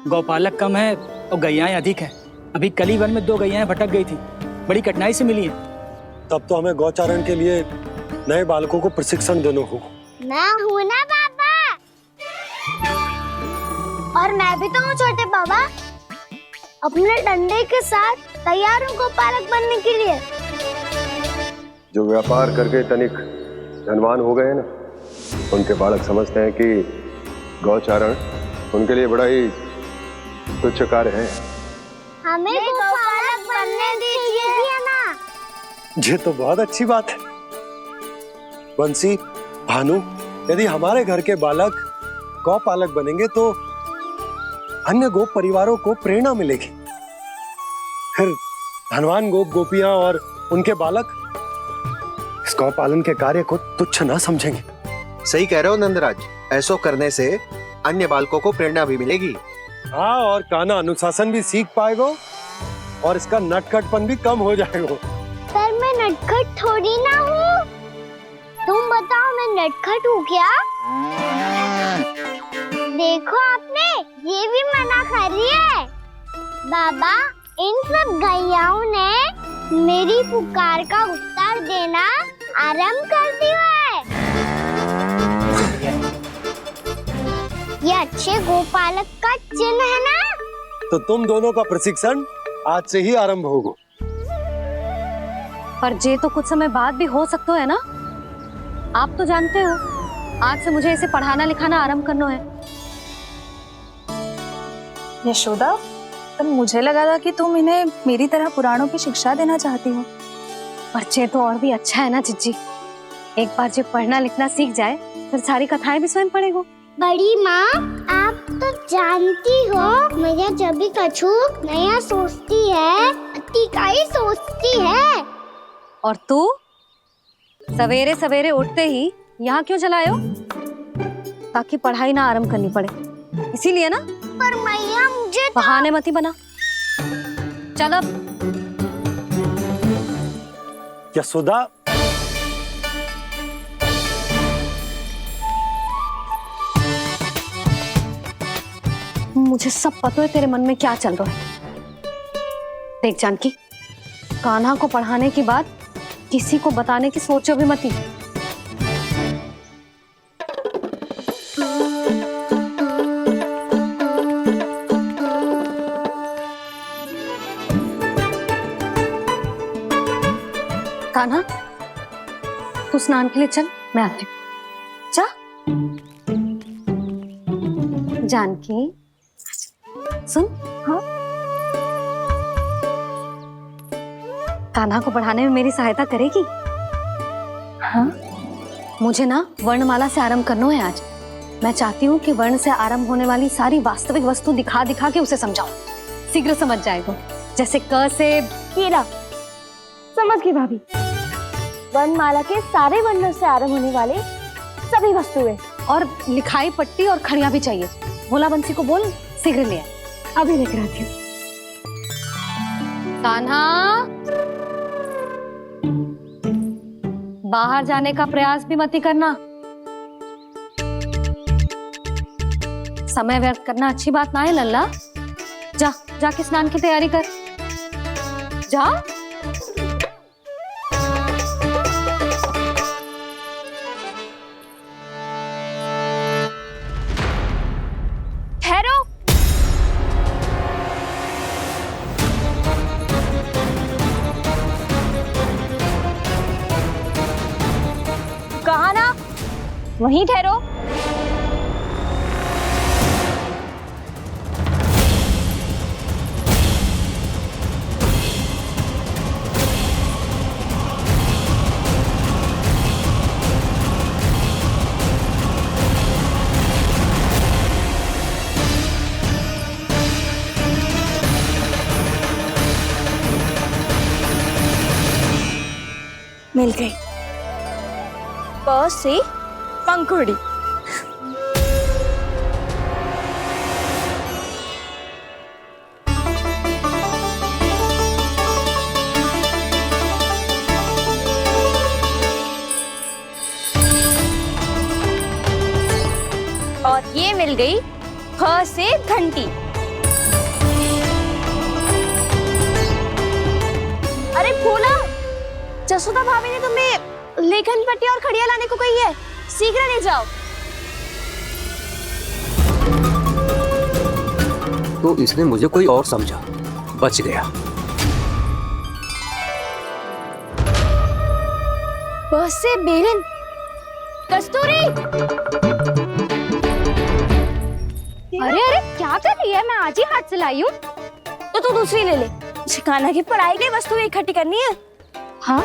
गौपालक कम है और गैयाएं अधिक हैं। अभी कली वन में 2 गैयाएं भटक गई थी, बड़ी कठिनाई से मिली हैं। तब तो हमें गौचारण के लिए नए बालकों को प्रशिक्षण देना होगा। मैं हूँ ना बाबा, और मैं भी तो हूँ छोटे बाबा। अपने डंडे के साथ तैयार हूँ गौपालक बनने के लिए। जो व्यापार करके तनिक धनवान हो गए ना, उनके बालक समझते हैं कि गौचारण उनके लिए बड़ा ही तुच्छ कार्य है। हमें गौपालक बनने दीजिए ना। ये तो बहुत अच्छी बात है। बंसी, भानु, यदि हमारे घर के बालक गौपालक बनेंगे तो अन्य गोप परिवारों को प्रेरणा मिलेगी। फिर धनवान गोप गोपियां और उनके बालक इस गौपालन के कार्य को तुच्छ ना समझेंगे। सही कह रहे हो नंदराज, ऐसा करने से अन्य बालकों को प्रेरणा भी मिलेगी। हाँ, और कान्हा अनुशासन भी सीख पाएगा और इसका नटखटपन भी कम हो जाएगा। पर मैं नटखट थोड़ी ना हूँ। तुम बताओ, मैं नटखट हूँ क्या? देखो आपने ये भी मना कर रही है। बाबा, इन सब गैयाओं ने मेरी पुकार का उत्तर देना आरंभ कर दिया है। ये अच्छे गोपालक का चिन्ह है ना? तो तुम दोनों का प्रशिक्षण आज से ही आरंभ होगा। पर जे तो कुछ समय बाद भी हो सकता है ना। आप तो जानते हो, आज से मुझे इसे पढ़ाना लिखाना आरंभ करना है। यशोदा, पर मुझे लगा था कि तुम इन्हें मेरी तरह पुराणों की शिक्षा देना चाहती हो। पर जे तो और भी अच्छा है ना जिज्जी। एक बार जब पढ़ना लिखना सीख जाए फिर सारी कथाएं भी स्वयं पढ़ेगो। बड़ी माँ, आप तो जानती हो मैया जब भी कछु नया सोचती है, अतिका ही सोचती है। और तू सवेरे सवेरे उठते ही यहाँ क्यों चलाए हो? ताकि पढ़ाई ना आरंभ करनी पड़े, इसीलिए ना। पर मैया मुझे तो... बहाने मत ही बना। चल अब। यशोदा, मुझे सब पता है तेरे मन में क्या चल रहा है। देख जानकी, कान्हा को पढ़ाने के बाद किसी को बताने की सोचो भी मत ही। कान्हा, तू स्नान के लिए चल, मैं आती हूँ। जा। जानकी, सुन। हाँ? कान्हा को पढ़ाने में मेरी सहायता करेगी? हाँ? मुझे ना वर्णमाला से आरंभ करना है आज। मैं चाहती हूँ कि वर्ण से आरंभ होने वाली सारी वास्तविक वस्तु दिखा दिखा के उसे समझाऊं। शीघ्र समझ जाएगा। जैसे क से कीड़ा। समझ गई भाभी। वर्णमाला के सारे वर्णों से आरंभ होने वाले सभी वस्तुएं, और लिखाई पट्टी और खड़िया भी चाहिए। भोला बंसी को बोल शीघ्र ले आए। अभी लेकर आती हूँ। कान्हा, बाहर जाने का प्रयास भी मत ही करना। समय व्यर्थ करना अच्छी बात ना है लल्ला। जा, जाके स्नान की तैयारी कर। जा। ठहरो। कहा ना, वहीं ठहरो। मिल गई। प से पंखुड़ी। और ये मिल गई फ से घंटी। जसोदा भाभी ने तुम्हें लेखन पट्टी और खड़िया लाने को कही है, शीघ्र ले जाओ। तो इसने मुझे कोई और समझा, बच गया। बस से बेरन, कस्तूरी। अरे अरे क्या कर रही है? मैं आज ही हाथ से लाई हूँ। तो तू दूसरी ले ले। कान्हा की पढ़ाई की वस्तु इकट्ठी करनी है। हाँ,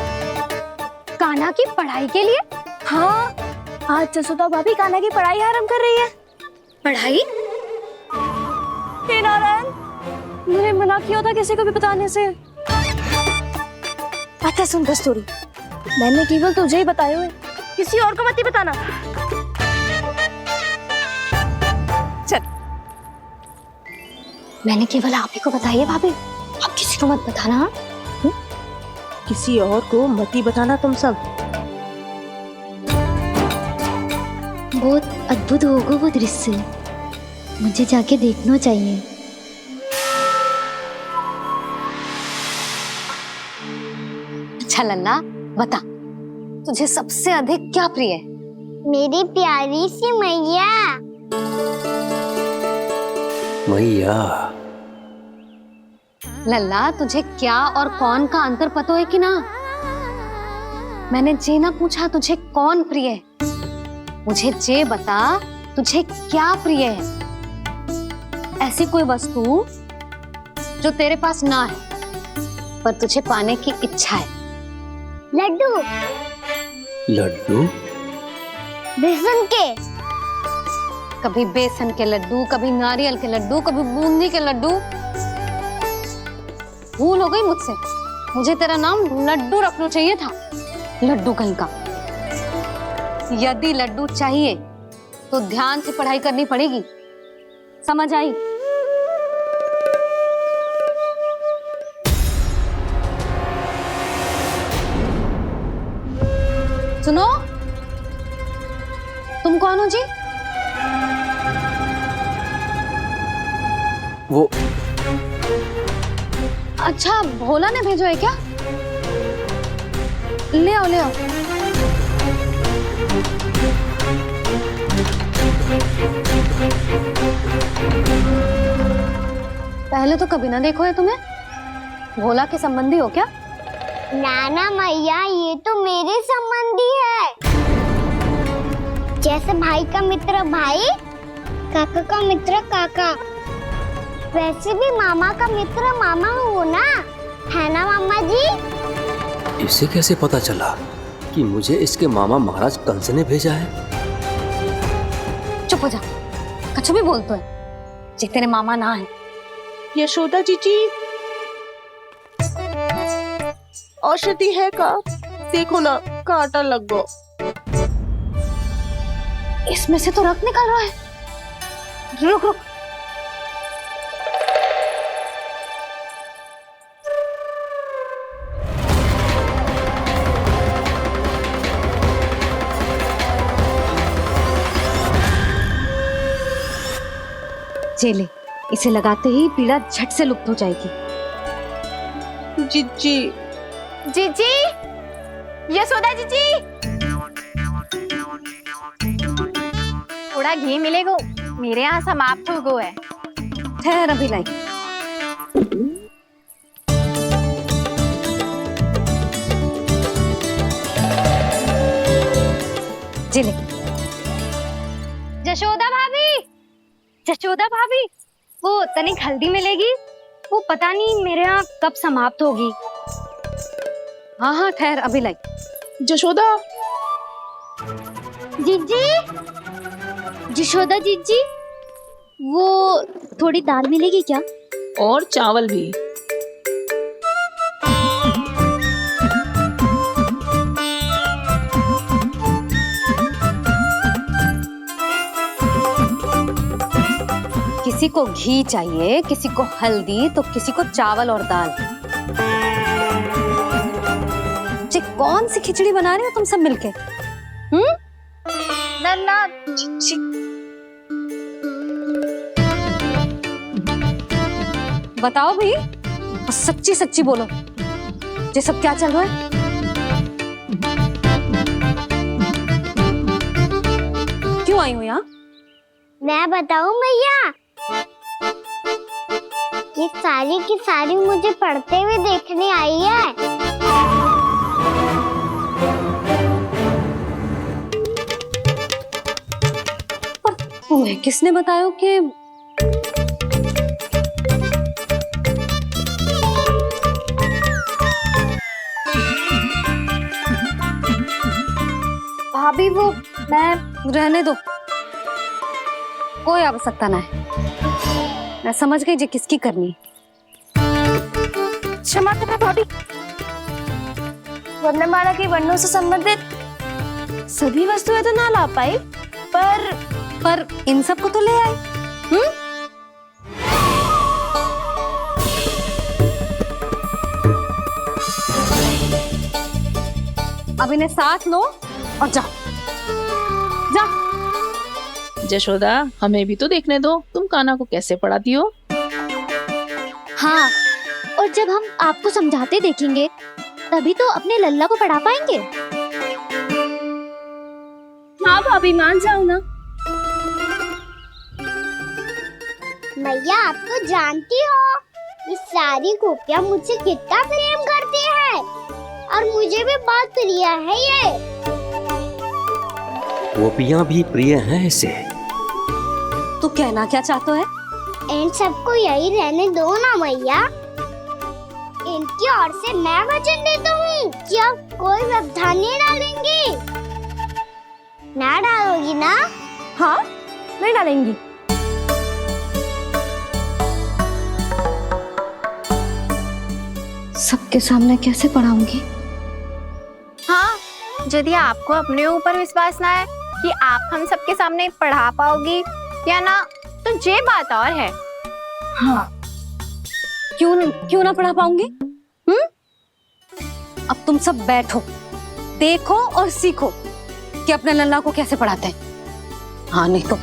कान्हा की पढ़ाई के लिए? हाँ, आज जसोदा भाभी कान्हा की पढ़ाई आरंभ कर रही है। पढ़ाई? हे नारायण, मैंने मना किया था किसी को भी बताने से। अच्छा सुन कस्तूरी, मैंने केवल तुझे ही बताए हुए, किसी और को मत ही बताना। चल। मैंने केवल आप ही को बताई है भाभी, आप किसी को मत बताना। किसी और को मत ही बताना तुम सब। बहुत अद्भुत होगा वो दृश्य, मुझे जाके देखना चाहिए। अच्छा लल्ला, बता तुझे सबसे अधिक क्या प्रिय है? मेरी प्यारी सी मैया। मैया, लल्ला तुझे क्या और कौन का अंतर पता है कि ना? मैंने जे ना पूछा तुझे कौन प्रिय है, मुझे जे बता तुझे क्या प्रिय है। ऐसी कोई वस्तु जो तेरे पास ना है पर तुझे पाने की इच्छा है। लड्डू। लड्डू? बेसन के। कभी बेसन के लड्डू, कभी नारियल के लड्डू, कभी बूंदी के लड्डू। भूल हो गई मुझसे, मुझे तेरा नाम लड्डू रखना चाहिए था। लड्डू कहीं का। यदि लड्डू चाहिए तो ध्यान से पढ़ाई करनी पड़ेगी, समझ आई? सुनो, तुम कौन हो जी? वो अच्छा, भोला ने भेजो है क्या? ले आओ ले आओ। पहले तो कभी ना देखो है तुम्हें। भोला के संबंधी हो क्या? नाना मैया, ये तो मेरे संबंधी है। जैसे भाई का मित्र भाई, काका का मित्र काका, वैसे भी मामा का मित्र मामा हो ना, है ना मामा जी? इसे कैसे पता चला कि मुझे इसके मामा महाराज कंस ने भेजा है? चुप हो जा, कछु भी बोलते है जे तेरे मामा ना है। यशोदा जीजी, औषधि है का? देखो ना, कांटा लग गो। इसमें से तो रक्त निकल रहा है। रुक रुक, चले, इसे लगाते ही पीड़ा झट से लुप्त हो जाएगी। जीजी, जीजी, यशोदा जीजी, थोड़ा घी मिलेगा? मेरे यहाँ समाप्त हो गया है। ठहर अभी लाई। जिले। जशोदा भाभी, जशोदा भाभी, वो तनिक हल्दी मिलेगी? वो पता नहीं मेरे यहाँ कब समाप्त होगी। हाँ हाँ ठहर अभी लाई। जशोदा, जीजी, जशोदा जीजी, वो थोड़ी दाल मिलेगी क्या? और चावल भी। किसी को घी चाहिए, किसी को हल्दी, तो किसी को चावल और दाल। जी कौन सी खिचड़ी बना रहे हो तुम सब मिलके? नन्ना, बताओ भाई, सच्ची सच्ची बोलो, ये सब क्या चल रहा है? क्यों आई हो यहाँ? मैं बताऊं भैया, ये सारी की सारी मुझे पढ़ते हुए देखने आई है। तुम्हें किसने बताया कि भाभी वो मैं रहने दो, कोई आवश्यकता ना है। मैं समझ गई जो किसकी करनी है। क्षमा करना भाभी, वर्णमाला के वर्णों से संबंधित सभी वस्तुएं तो ना ला पाई, पर इन सब को तो ले आए। अब इन्हें साथ लो और जाओ। जा। जशोदा, हमें भी तो देखने दो तुम कान्हा को कैसे पढ़ाती हो। हाँ, और जब हम आपको समझाते देखेंगे तभी तो अपने लल्ला को पढ़ा पाएंगे। हाँ भाभी, मान जाओ ना। मैया, आप तो जानती हो ये सारी गोपियां मुझसे कितना प्रेम करती है, और मुझे भी बहुत प्रिय है ये। गोपियां भी प्रिय हैं इसे। तू कहना क्या चाहता है? इन सबको यही रहने दो ना मैया। इनकी ओर से मैं वचन देता हूँ कि अब कोई व्यवधान नहीं डालेंगी। ना डालोगी ना? हाँ, नहीं डालेंगी। सबके सामने कैसे पढ़ाऊंगी? हाँ, यदि आपको अपने ऊपर विश्वास ना है कि आप हम सबके सामने पढ़ा पाओगी या ना, तो ये बात और है। हाँ, क्यों ना पढ़ा पाऊंगी? अब तुम सब बैठो, देखो और सीखो कि अपने लल्ला को कैसे पढ़ाते हैं। हाँ, नहीं तो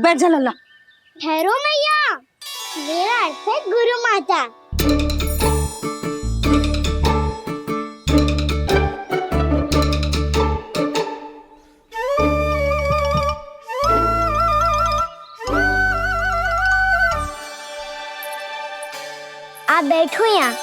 बैठ जा लल्ला। ठहरो मैया, मेरा अर्थ है गुरु माता। आप बैठो यहाँ।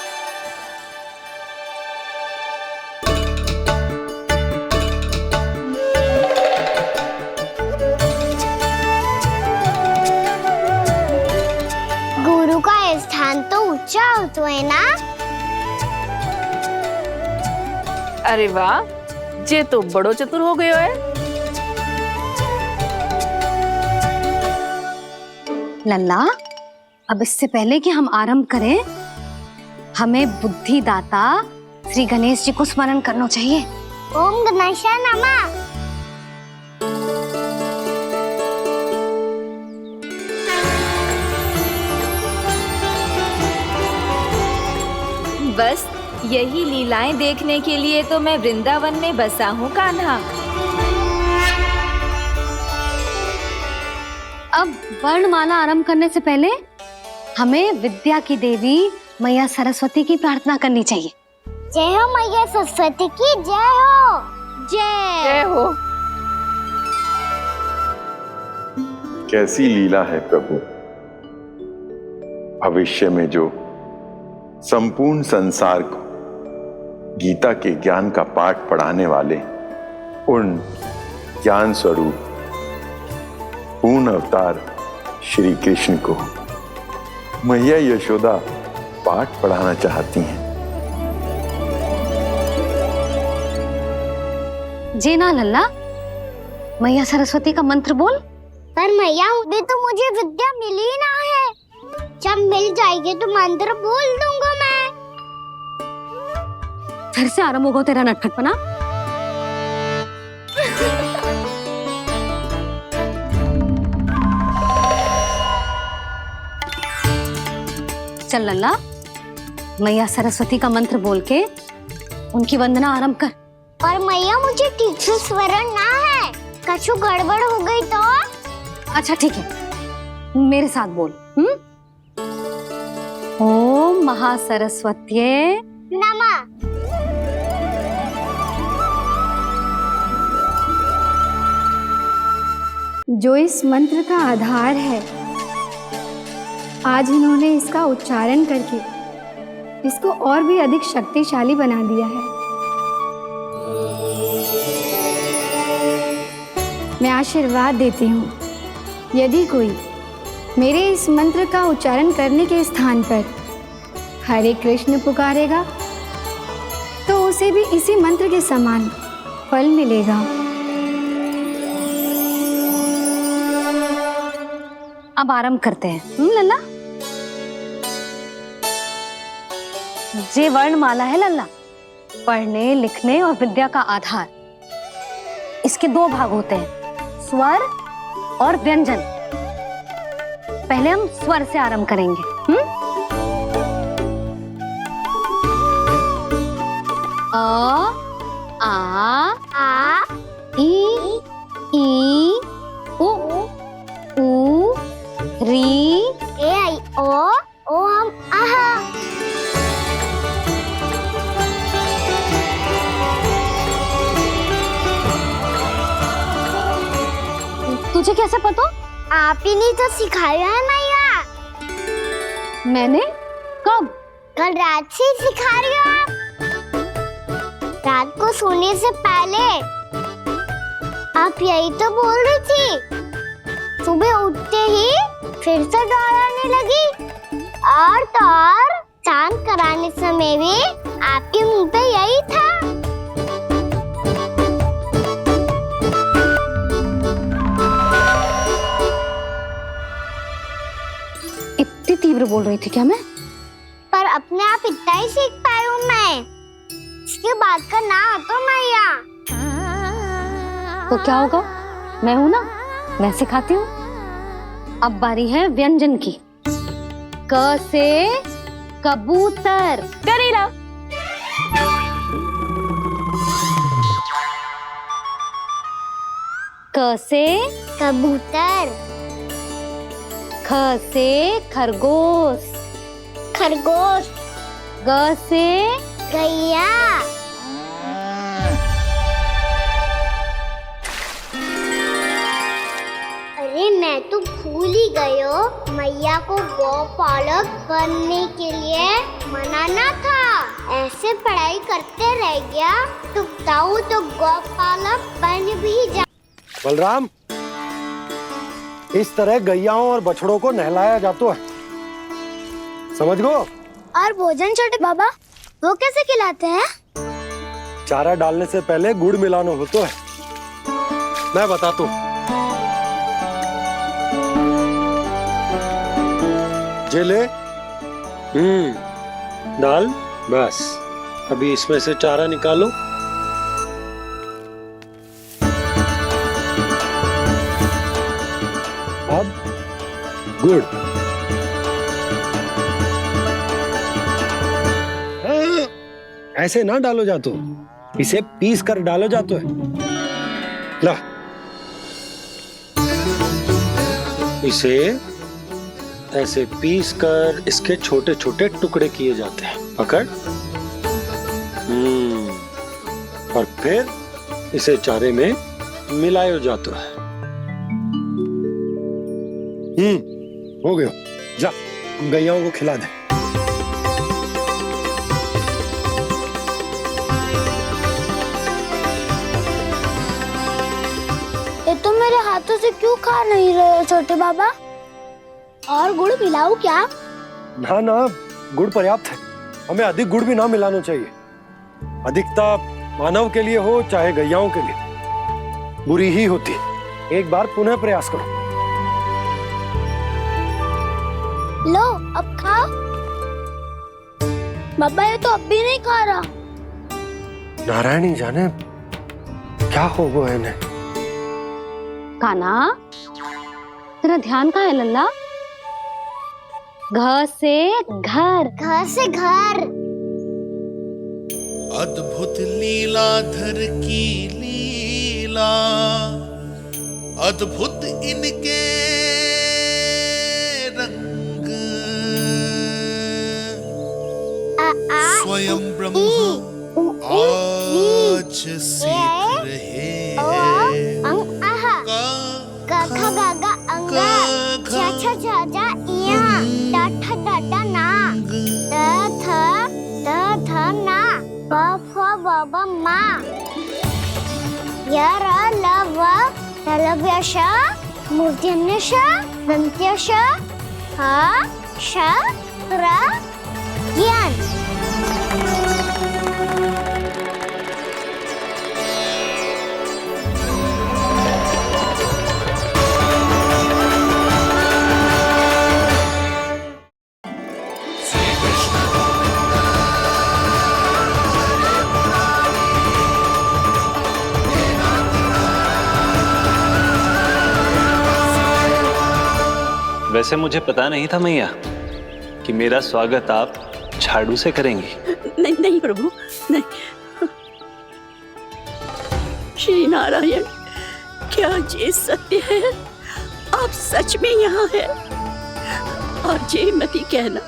गुरु का स्थान तो ऊंचा होता है ना? अरे वाह, जे तो बड़ो चतुर हो गयो है। लल्ला, अब इससे पहले कि हम आरंभ करें, हमें बुद्धिदाता श्री गणेश जी को स्मरण करना चाहिए। ओम गणेशाय नमः। बस यही लीलाएं देखने के लिए तो मैं वृंदावन में बसा हूँ कान्हा। अब वर्णमाला आरंभ करने से पहले हमें विद्या की देवी मैया सरस्वती की प्रार्थना करनी चाहिए। जय हो मैया सरस्वती की, जय हो। जय हो। कैसी लीला है प्रभु। भविष्य में जो संपूर्ण संसार को गीता के ज्ञान का पाठ पढ़ाने वाले उन ज्ञान स्वरूप पूर्ण अवतार श्री कृष्ण को मैया यशोदा पाठ पढ़ाना चाहती हैं। जी ना लल्ला, मैया सरस्वती का मंत्र बोल। पर मैया, अभी तो मुझे विद्या मिली ना है। जब मिल जाएगी तो मंत्र बोल दूंगा मैं। फिर से आरंभ होगा तेरा नटखटपना। चल लल्ला, मैया सरस्वती का मंत्र बोल के उनकी वंदना आरंभ कर। पर मैया, मुझे ठीक से स्मरण ना है, कछु गड़बड़ हो गई तो? अच्छा ठीक है, मेरे साथ बोल। ओम महासरस्वत्यै नमः। जो इस मंत्र का आधार है, आज इन्होंने इसका उच्चारण करके इसको और भी अधिक शक्तिशाली बना दिया है। मैं आशीर्वाद देती हूँ, यदि कोई मेरे इस मंत्र का उच्चारण करने के स्थान पर हरे कृष्ण पुकारेगा तो उसे भी इसी मंत्र के समान फल मिलेगा। अब आरंभ करते हैं। लल्ला, जे वर्णमाला है लल्ला, पढ़ने लिखने और विद्या का आधार। इसके दो भाग होते हैं, स्वर और व्यंजन। पहले हम स्वर से आरंभ करेंगे। अ, आ, ई, उ, री, ए आई ओ हम आहा। तुझे कैसे पता? आप ही नहीं तो सिखाया है मैया। मैंने? कब? कल रात से ही सिखा रही हो आप। रात को सोने से पहले आप यही तो बोल रही थी। सुबह उठते ही फिर से दोहराने लगी, और तो और चांद कराने समय भी आपके मुंह पे यही था। इतनी तीव्र बोल रही थी क्या मैं? पर अपने आप इतना ही सीख पाई हूँ मैं। इसके बाद का ना तो मैया। तो क्या होगा? मैं हूं ना, मैं सिखाती हूँ। अब बारी है व्यंजन की। क से कबूतर। करेला। क से कबूतर। ख से खरगोश। खरगोश। ग से गैया। अरे मैं तो भूल ही गई हो, मैया को गौपालक बनने के लिए मनाना था। ऐसे पढ़ाई करते रह गया तो ताऊ तो गौपालक बन भी जा। बलराम, इस तरह गैयाओं और बछड़ों को नहलाया जाता है, समझ गो? और भोजन छोटे बाबा, वो कैसे खिलाते हैं? चारा डालने से पहले गुड़ मिलाना होता है। मैं बताता हूँ। जे ले, डाल, बस। अभी इसमें से चारा निकालो। अब गुड़। ऐसे ना डालो जातो, इसे पीस कर डालो जातो है। ला, इसे ऐसे पीस कर इसके छोटे छोटे टुकड़े किए जाते हैं। पकड़। और फिर इसे चारे में मिलाया जाता है। हो गया। जा, गैयाओं को खिला दे। ये तो मेरे हाथों से क्यों खा नहीं रहे हो छोटे बाबा? और गुड़ मिलाऊं क्या? ना ना, गुड़ पर्याप्त है। हमें अधिक गुड़ भी ना मिलाना चाहिए। अधिकता मानव के लिए हो चाहे गैयाओं के लिए बुरी ही होती। एक बार पुनः प्रयास करो। लो, अब खाओ। बाबा ये तो अब भी नहीं खा रहा। नारायणी जाने क्या हो गया इन्हें। कान्हा, तेरा ध्यान कहाँ है लल्ला? घ से घर। घर से घर। अद्भुत लीलाधर की लीला, अद्भुत इनके रंग, स्वयं ब्रह्म आज सीख रहे हैं। क ख ग घ अंग छ छ छ ज इया ट ठ ड ड ना त थ ना प फ ब ब मा य र ल व लव्य श मूर्धन्य श दन्त्य श ह श र ज्ञान। वैसे मुझे पता नहीं था मैया कि मेरा स्वागत आप झाड़ू से करेंगी। नहीं नहीं प्रभु नहीं। श्री नारायण, क्या ये सत्य है? आप सच में यहाँ हैं? और ये मत ही कहना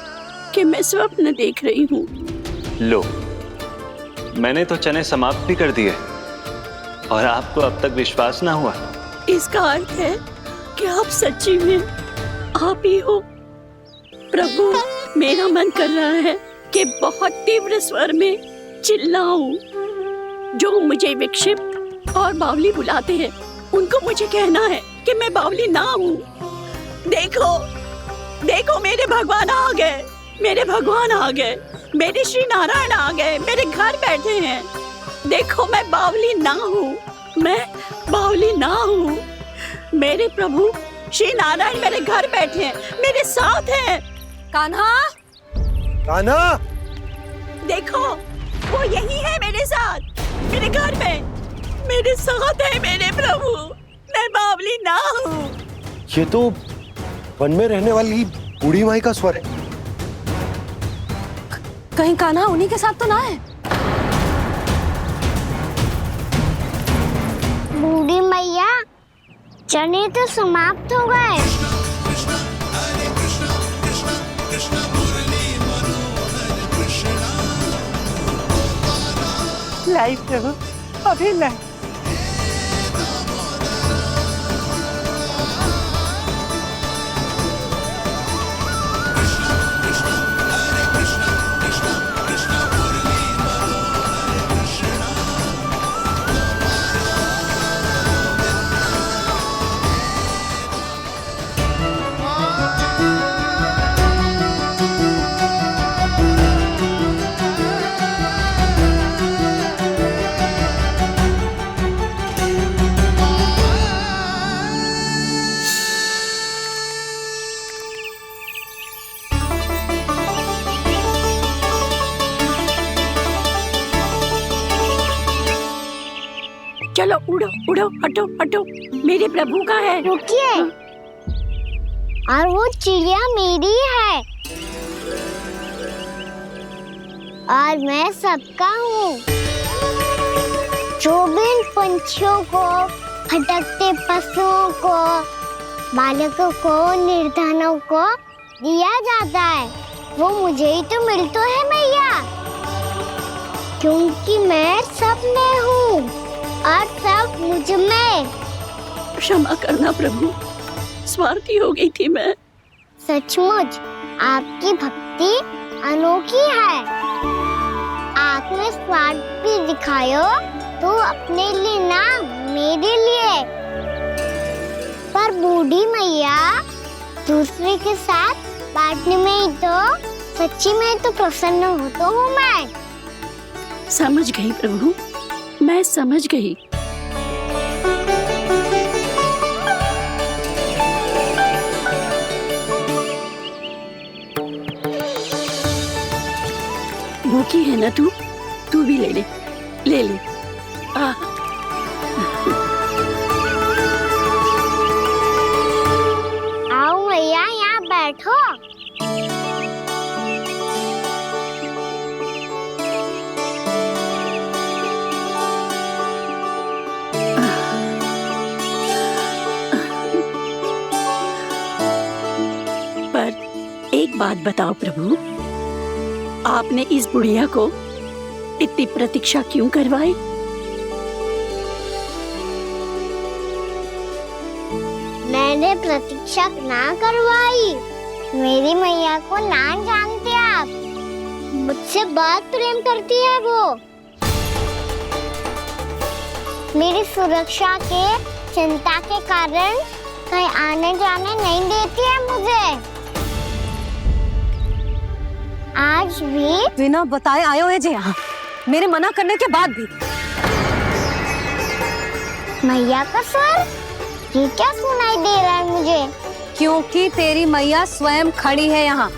कि मैं स्वप्न देख रही हूँ। लो, मैंने तो चने समाप्त भी कर दिए और आपको अब तक विश्वास ना हुआ। इसका अर्थ है कि आप सच्ची में आप ही हो। प्रभु, मेरा मन कर रहा है कि बहुत तीव्र स्वर में चिल्लाऊं। जो मुझे विक्षिप्त और बावली बुलाते हैं उनको मुझे कहना है कि मैं बावली ना हूँ। देखो देखो, मेरे भगवान आ गए, मेरे भगवान आ गए, मेरे श्री नारायण आ गए, मेरे घर बैठे हैं। देखो, मैं बावली ना हूँ, मैं बावली ना हूँ। मेरे प्रभु श्री नारायण मेरे घर बैठे हैं, मेरे साथ हैं। कान्हा, कान्हा, देखो वो यही है मेरे साथ, मेरे घर में मेरे साथ है मेरे प्रभु। मैं बावली ना हूँ। ये तो वन में रहने वाली बूढ़ी माई का स्वर है। कहीं कान्हा उन्हीं के साथ तो ना है? बूढ़ी मैया, चने तो समाप्त हो गए। लाई प्रभु, अभी लाई। चलो उड़ो उड़ो, हटो हटो, मेरे प्रभु का है। रुकिए, और वो चिड़िया मेरी है और मैं सबका हूँ। जो भी इन पंछियों को, भटकते पशुओं को, बालकों को, निर्धनों को दिया जाता है, वो मुझे ही तो मिलता है मैया, क्योंकि मैं सब में हूँ और सब मुझ में। क्षमा करना प्रभु, स्वार्थी हो गई थी मैं। सचमुच आपकी भक्ति अनोखी है। आपने स्वार्थ भी दिखायो तो अपने लिए ना, मेरे लिए। पर बूढ़ी मैया, दूसरे के साथ बांटने में ही तो सच्ची में तो प्रसन्न होता हूँ मैं। समझ गई प्रभु, मैं समझ गई। भूखी है ना तू? तू भी ले ले, ले ले। आओ मैया, यहाँ बैठो। पर एक बात बताओ प्रभु, आपने इस बुढ़िया को इतनी प्रतीक्षा क्यों करवाई? मैंने प्रतीक्षा ना करवाई। मेरी मैया को ना जानते आप, मुझसे बहुत प्रेम करती है वो। मेरी सुरक्षा के चिंता के कारण कहीं आने जाने नहीं देती है मुझे। आज भी बिना बताए आए हुए जे यहाँ, मेरे मना करने के बाद भी। मैया का स्वर ये क्या सुनाई दे रहा है मुझे? क्योंकि तेरी मैया स्वयं खड़ी है यहाँ।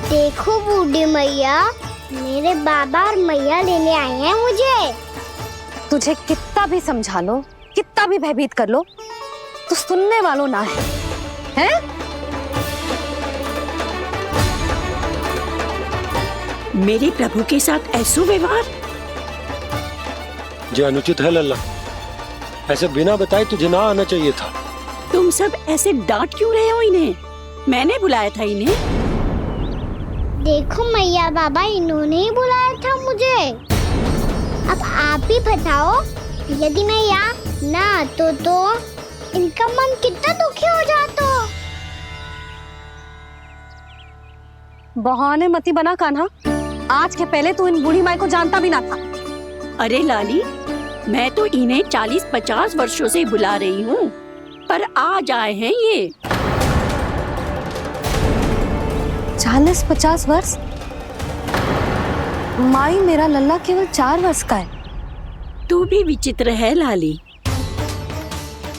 देखो बूढ़ी मैया, मेरे बाबा और मैया लेने आए हैं मुझे। तुझे कितना भी समझा लो, कितना भी भयभीत कर लो, तो सुनने वालों ना है, हैं? मेरे प्रभु के साथ ऐसा व्यवहार जो अनुचित है लल्ला। ऐसे बिना बताए तुझे ना आना चाहिए था। तुम सब ऐसे डांट क्यों रहे हो इन्हें? मैंने बुलाया था इन्हें। देखो मैया बाबा, इन्होंने ही बुलाया था मुझे। अब आप ही बताओ, यदि मैं यहाँ ना आतो तो इनका मन कितना दुखी हो जाता। बहाने मती बना कान्हा, आज के पहले तू इन बूढ़ी माई को जानता भी ना था। अरे लाली, मैं तो इन्हें 40-50 वर्षों से बुला रही हूँ, पर आज आए हैं ये। 40-50 वर्ष? माई, मेरा लल्ला केवल 4 वर्ष का है। तू भी विचित्र है लाली,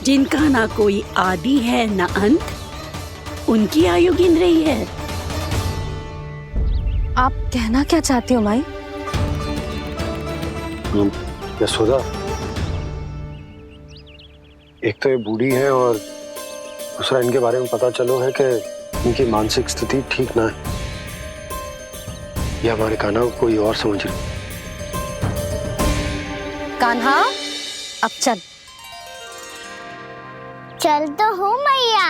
जिनका ना कोई आदि है ना अंत, उनकी आयु गिन रही है। आप कहना क्या चाहती हो माई? यशोदा, एक तो ये बूढ़ी है और दूसरा इनके बारे में पता चलो है कि इनकी मानसिक स्थिति ठीक ना है। ये हमारे कान्हा को कोई और समझ रही। कान्हा, अब चल। चल तो हो मैया।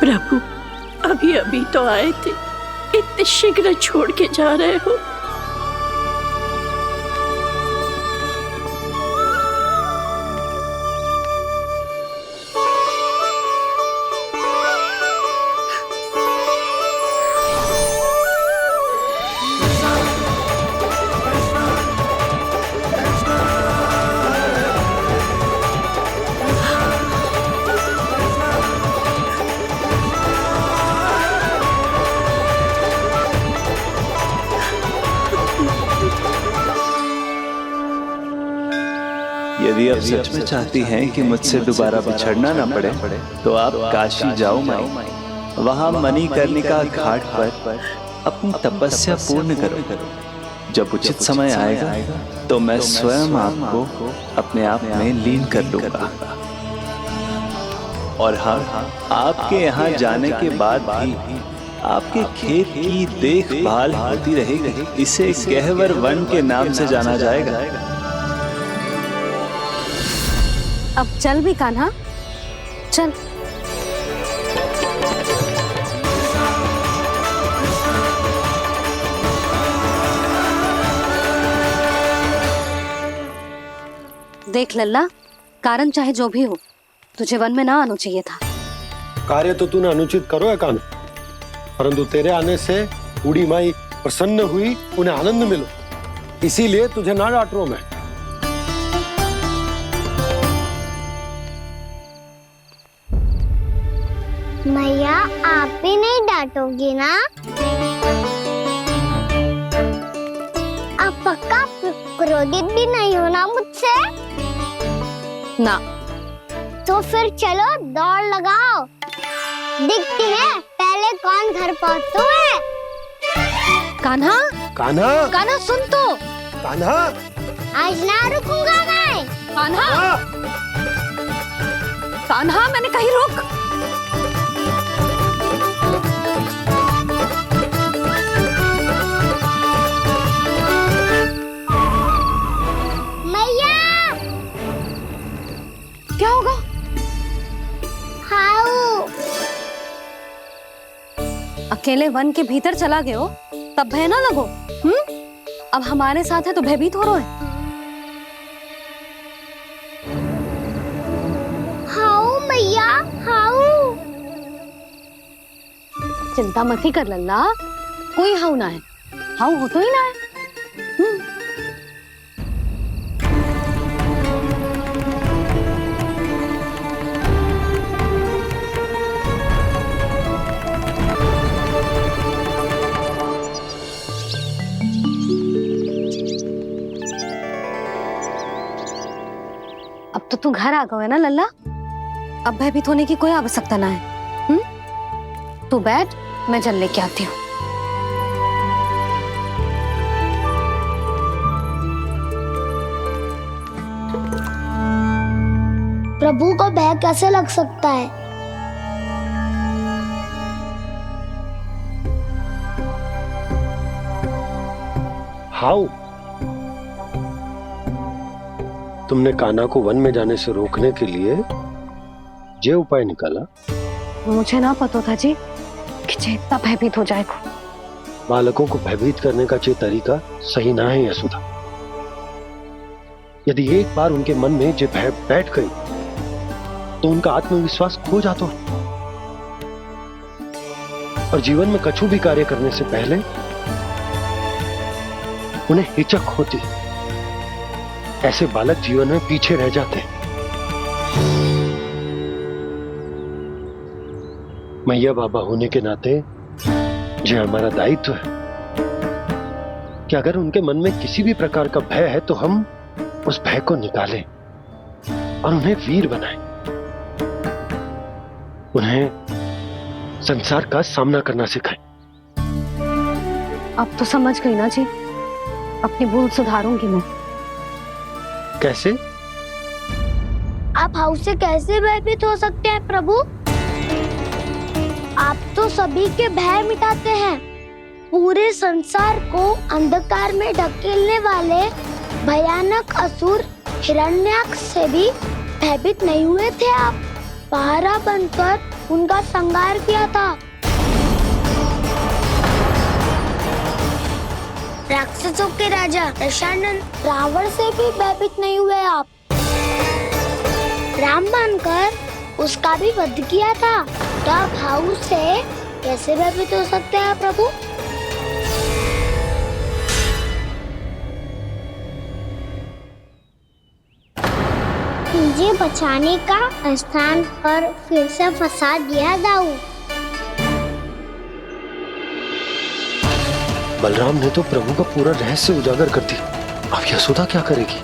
प्रभु, अभी अभी तो आए थे, इतने शीघ्र छोड़ के जा रहे हो? यदि आप सच में चाहती हैं कि मुझसे दोबारा बिछड़ना ना पड़े, तो आप काशी जाओ माई। वहां मणिकर्णिका घाट पर अपनी तपस्या पूर्ण करो। जब उचित समय आएगा तो मैं स्वयं आपको अपने आप में लीन कर लूंगा। और हाँ, आपके यहाँ जाने के बाद भी आपके खेत की देखभाल होती रहेगी। इसे गहवर वन के नाम से जाना जाएगा। अब चल भी कान्हा, चल। देख लल्ला, कारण चाहे जो भी हो, तुझे वन में ना आना चाहिए था। कार्य तो तूने अनुचित करो है कान्हा, परंतु तेरे आने से बूढ़ी माई प्रसन्न हुई, उन्हें आनंद मिलो, इसीलिए तुझे ना डांट रहा हूं मैं। मैया, आप भी नहीं डांटोगी ना? आप पक्का क्रोधित भी नहीं हो ना मुझसे? ना। तो फिर चलो दौड़ लगाओ। दिखती है पहले पहले कौन घर पहुँचता है? कान्हा, कान्हा, कान्हा सुन तो। कान्हा, आज ना रुकूंगा मैं। कान्हा, कान्हा मैंने कहीं रुक। मैया, क्या होगा? हाउ अकेले वन के भीतर चला गए हो तब भय ना लगो। अब हमारे साथ है तो भयभीत हो रहे हैं। हाउ मैया, हाउ। चिंता मत ही कर लल्ला, कोई हाउ ना है। हाउ हो तो ही ना है। अब तो तू घर आ गया है ना लल्ला, अब भयभीत होने की कोई आवश्यकता ना है। तू बैठ, मैं जल लेके आती हूँ। प्रभु को भय कैसे लग सकता है? हाउ, तुमने कान्हा को वन में जाने से रोकने के लिए ये उपाय निकाला? मुझे ना पता था जी कि जे इतना भयभीत हो जाएगा। बालकों को भयभीत करने का ये तरीका सही ना है यशोदा। यदि एक बार उनके मन में ये भय बैठ गई तो उनका आत्मविश्वास खो जाता है और जीवन में कछु भी कार्य करने से पहले उन्हें हिचक होती। ऐसे बालक जीवन में पीछे रह जाते हैं। मैया बाबा होने के नाते ये हमारा दायित्व है कि अगर उनके मन में किसी भी प्रकार का भय है तो हम उस भय को निकालें और उन्हें वीर बनाएं, उन्हें संसार का सामना करना सिखाएं। अब तो समझ गई ना जी, अपनी भूल सुधारूंगी मैं। कैसे? आप हाउ से कैसे भयभीत हो सकते हैं प्रभु? आप तो सभी के भय मिटाते हैं। पूरे संसार को अंधकार में ढकेलने वाले भयानक असुर हिरण्याक्ष से भी भयभीत नहीं हुए थे आप। पहरा बनकर उनका संहार किया था। राक्षसों के राजा दशानन रावण से भी भयभीत नहीं हुए आप। राम बनकर उसका भी वध किया था। तो आप हाउ से कैसे भयभीत हो सकते हैं प्रभु? मुझे बचाने का स्थान पर फिर से फंसा दिया दाऊ। बलराम ने तो प्रभु का पूरा रहस्य उजागर कर दिया। अब यशोदा क्या करेगी?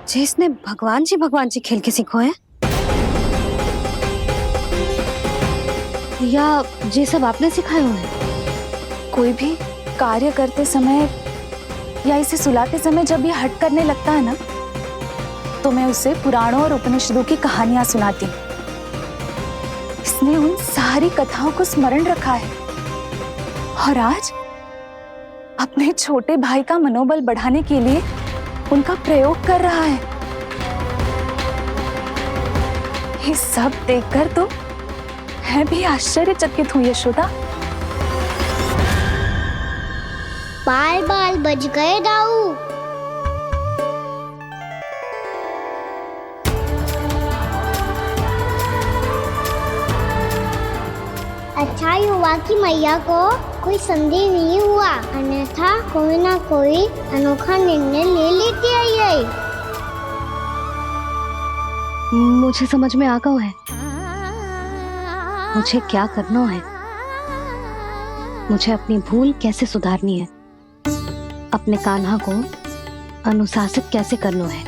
जे इसने भगवान जी खेल के सीखो है या जे सब आपने सिखाए हुए हैं? कोई भी कार्य करते समय या इसे सुलाते समय जब ये हट करने लगता है ना, तो मैं उसे पुराणों और उपनिषदों की कहानियां सुनाती हूँ। इसने उन सारी कथाओं को स्मरण रखा है और आज अपने छोटे भाई का मनोबल बढ़ाने के लिए उनका प्रयोग कर रहा है। ये सब देखकर तो मैं भी आश्चर्यचकित हूँ यशोदा। बाल बाल बज गए दाऊ। अच्छा ही हुआ कि मैया को कोई संदेह नहीं हुआ, अन्यथा कोई ना कोई अनोखा निर्णय ले लेती है। मुझे समझ में आ गया है मुझे क्या करना है। मुझे अपनी भूल कैसे सुधारनी है, अपने कान्हा को अनुशासित कैसे करना है,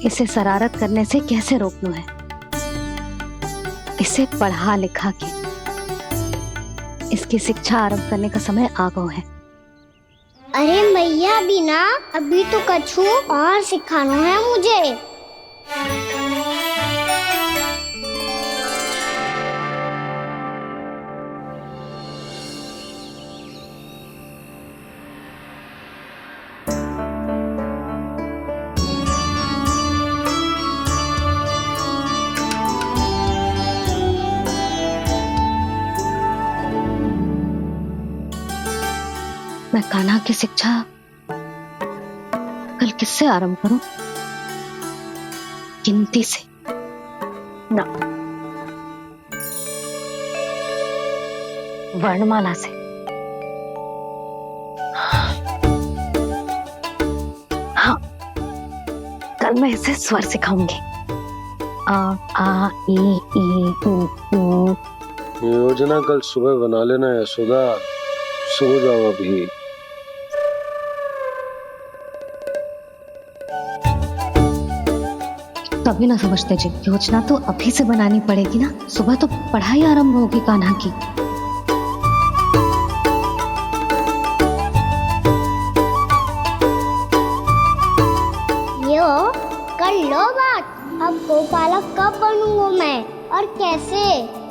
इसे शरारत करने से कैसे रोकना है, इसे पढ़ा लिखा के इसकी शिक्षा आरंभ करने का समय आ गया है। अरे मैया बिना, अभी तो कछु और सिखाना है मुझे। मैं कान्हा की शिक्षा कल किससे आरंभ करूं? गिनती से ना, वर्णमाला से। हाँ, कल मैं इसे स्वर सिखाऊंगी। आ आ ई ऊ। योजना कल सुबह बना लेना यशोदा, सो जाओ अभी। तभी ना समझते जी, योजना तो अभी से बनानी पड़ेगी ना, सुबह तो पढ़ाई आरंभ होगी कान्हा की। यो कर लो बात, अब गोपालक कब बनूंगा मैं और कैसे?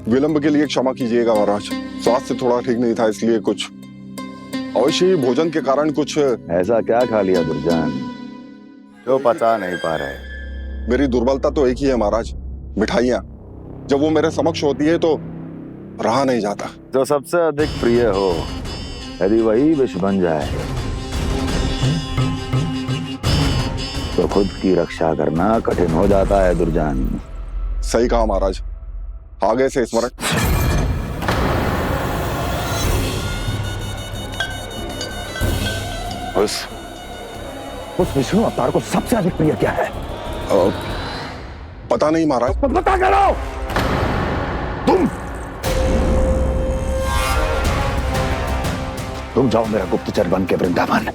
विलंब के लिए क्षमा कीजिएगा महाराज, स्वास्थ्य थोड़ा ठीक नहीं था, इसलिए कुछ अवश्य ही भोजन के कारण कुछ। ऐसा क्या खा लिया दुर्जन जो पता नहीं पा रहे? मेरी दुर्बलता तो एक ही है महाराज, मिठाइयाँ। जब वो मेरे समक्ष होती है तो रहा नहीं जाता। जो सबसे अधिक प्रिय हो, यदि वही विष बन जाए तो खुद की रक्षा करना कठिन हो जाता है दुर्जन। सही कहा महाराज, आगे से स्मरण। उस विष्णु अवतार को सबसे अधिक प्रिय क्या है? पता नहीं महाराज। तो पता करो। तुम जाओ मेरा गुप्तचर बन के वृंदावन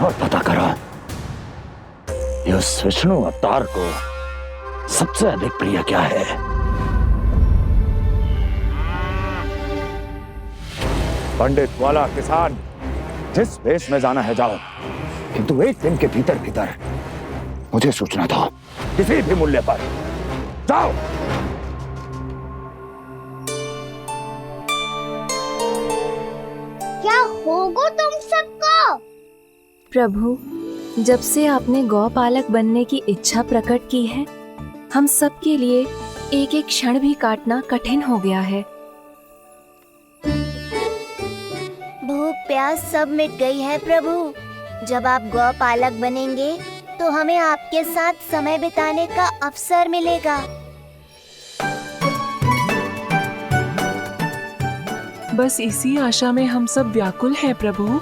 और पता करो इस विष्णु अवतार को सबसे अधिक प्रिय क्या है। पंडित वाला किसान, जिस वेश में जाना है जाओ, किंतु एक दिन के भीतर भीतर मुझे सूचना दो, किसी भी मूल्य पर। जाओ। क्या होगा तुम सबको? प्रभु, जब से आपने गौपालक बनने की इच्छा प्रकट की है, हम सब के लिए एक एक क्षण भी काटना कठिन हो गया है। भूख प्यास सब मिट गई है प्रभु। जब आप गौपालक बनेंगे तो हमें आपके साथ समय बिताने का अवसर मिलेगा। बस इसी आशा में हम सब व्याकुल हैं प्रभु।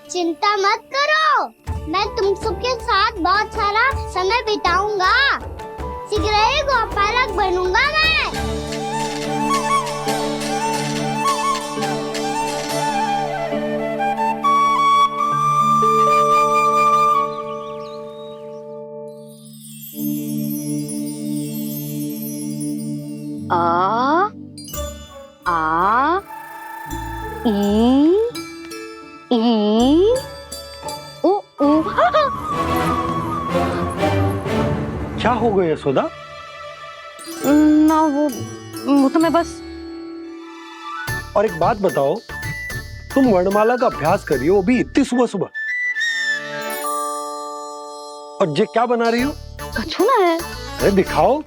चिंता मत करो, मैं तुम सबके साथ बहुत सारा समय बिताऊंगा। शीघ्र ही गोपालक बनूंगा मैं। आ आ ई ई उ हो गया यशोदा? ना वो तो मैं बस। और एक बात बताओ, तुम वर्णमाला का अभ्यास कर रही हो, वो भी इतनी सुबह सुबह, और ये क्या बना रही हो? कछुआ है। अरे दिखाओ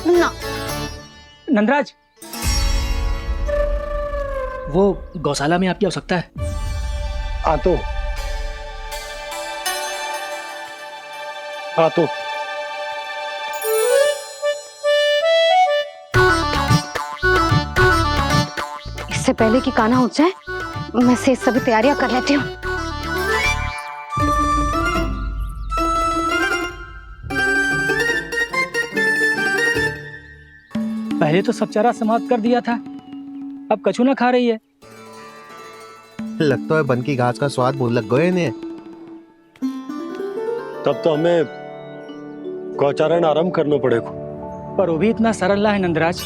ना। नंदराज, वो गौशाला में आपकी आवश्यकता है। आतो आतो। इससे पहले कि कान्हा उठ जाए, मैं से सभी तैयारियां कर लेती हूँ। पहले तो सब चारा समाप्त कर दिया था, अब कछू ना खा रही है। लगता है बन की घास का स्वाद भूल लग गए इन्हें। तब तो हमें गौचारण आरंभ करना पड़ेगा। पर वो भी इतना सरल ना है नंदराज।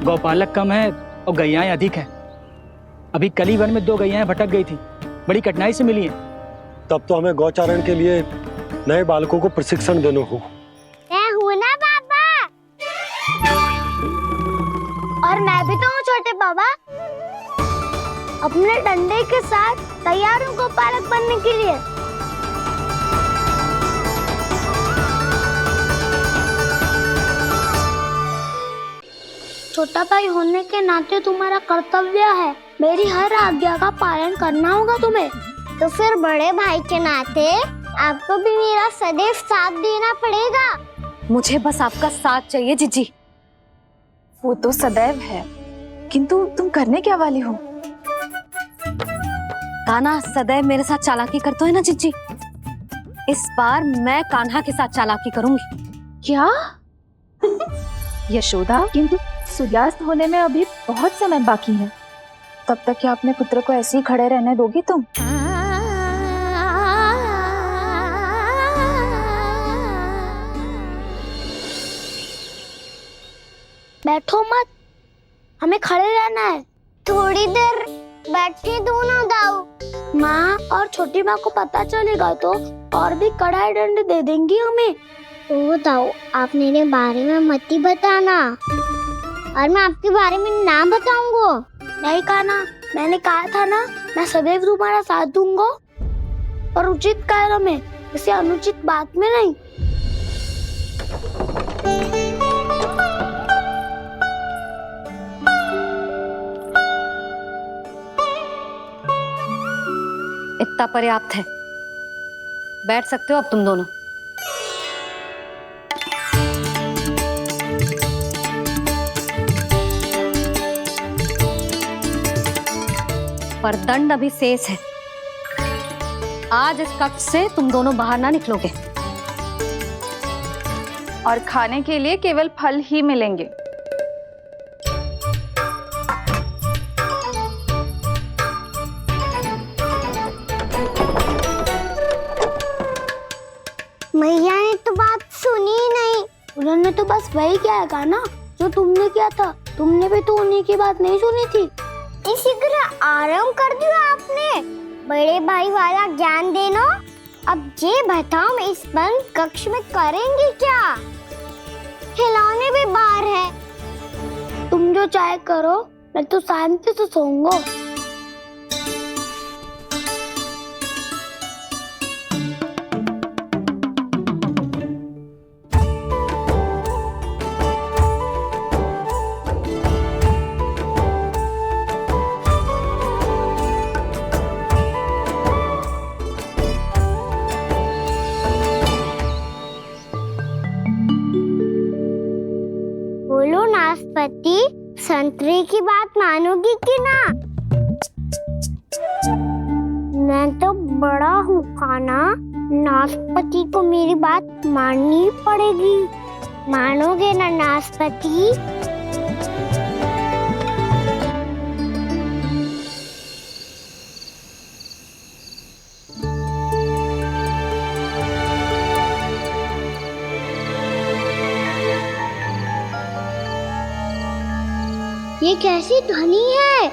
गौपालक कम है और गैयाएं अधिक है। अभी कली वन में 2 गैयाएं भटक गई थी, बड़ी कठिनाई से मिली हैं। तब तो हमें गौचारण के लिए नए बालकों को प्रशिक्षण देना होगा। मैं हूँ ना बाबा, और मैं भी तो हूँ छोटे बाबा। अपने डंडे के साथ तैयार हूँ गौपालक बनने के लिए। छोटा भाई होने के नाते तुम्हारा कर्तव्य है, मेरी हर आज्ञा का पालन करना होगा तुम्हें। तो फिर बड़े भाई के नाते आपको भी मेरा सदैव साथ देना पड़ेगा। मुझे बस आपका साथ चाहिए जीजी। वो तो सदैव है, किंतु तुम करने क्या वाली हो? कान्हा सदैव मेरे साथ चालाकी करता है ना जीजी। इस बार मैं कान्हा के साथ चालाकी करूंगी। क्या? यशोदा, किंतु सूर्यास्त होने में अभी बहुत समय बाकी है। तब तक क्या अपने पुत्र को ऐसे ही खड़े रहने दोगी तुम? बैठो मत, हमें खड़े रहना है। थोड़ी देर बैठे दो ना दाऊ। माँ और छोटी माँ को पता चलेगा तो और भी कड़ा दंड दे देंगी हमें। ओ दाऊ, आप मेरे बारे में मत ही बताना, और मैं आपके बारे में ना बताऊंगा। नहीं कान्हा, मैंने कहा था ना, मैं सदैव तुम्हारा साथ दूंगा, और उचित कार्य में, इसे अनुचित बात में नहीं। इतना पर्याप्त है, बैठ सकते हो अब तुम दोनों। पर दंड अभी शेष है। आज इस कक्ष से तुम दोनों बाहर ना निकलोगे, और खाने के लिए केवल फल ही मिलेंगे। मैया ने तो बात सुनी ही नहीं। उन्होंने तो बस वही किया ना जो तुमने किया था। तुमने भी तो उन्हीं की बात नहीं सुनी थी। शीघ्र आराम कर दिया आपने। बड़े भाई वाला ज्ञान देना। अब ये बताओ, मैं इस बंद कक्ष में करेंगे क्या? खिलौने भी बाहर है। तुम जो चाहे करो, मैं तो शांति से सोऊंगा। बोलो नाशपाती, संतरे की बात मानोगी कि ना? मैं तो बड़ा हूँ कान्हा, नाशपाती को मेरी बात माननी ही पड़ेगी। मानोगे ना नाशपाती? ये कैसी ध्वनि है?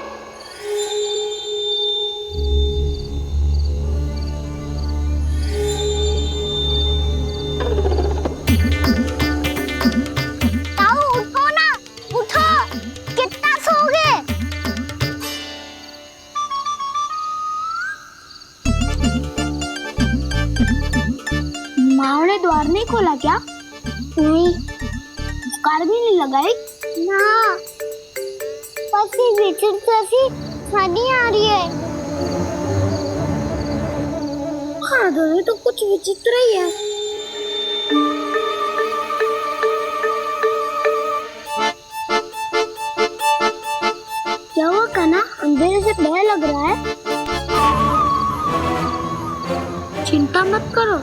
पुकार भी नहीं लगाई ना, बस ये विचित्र सी ध्वनि आ रही है। हाँ ध्वनि तो कुछ विचित्र ही है। क्या हुआ कान्हा, अंधेरे से डर लग रहा है? चिंता मत करो,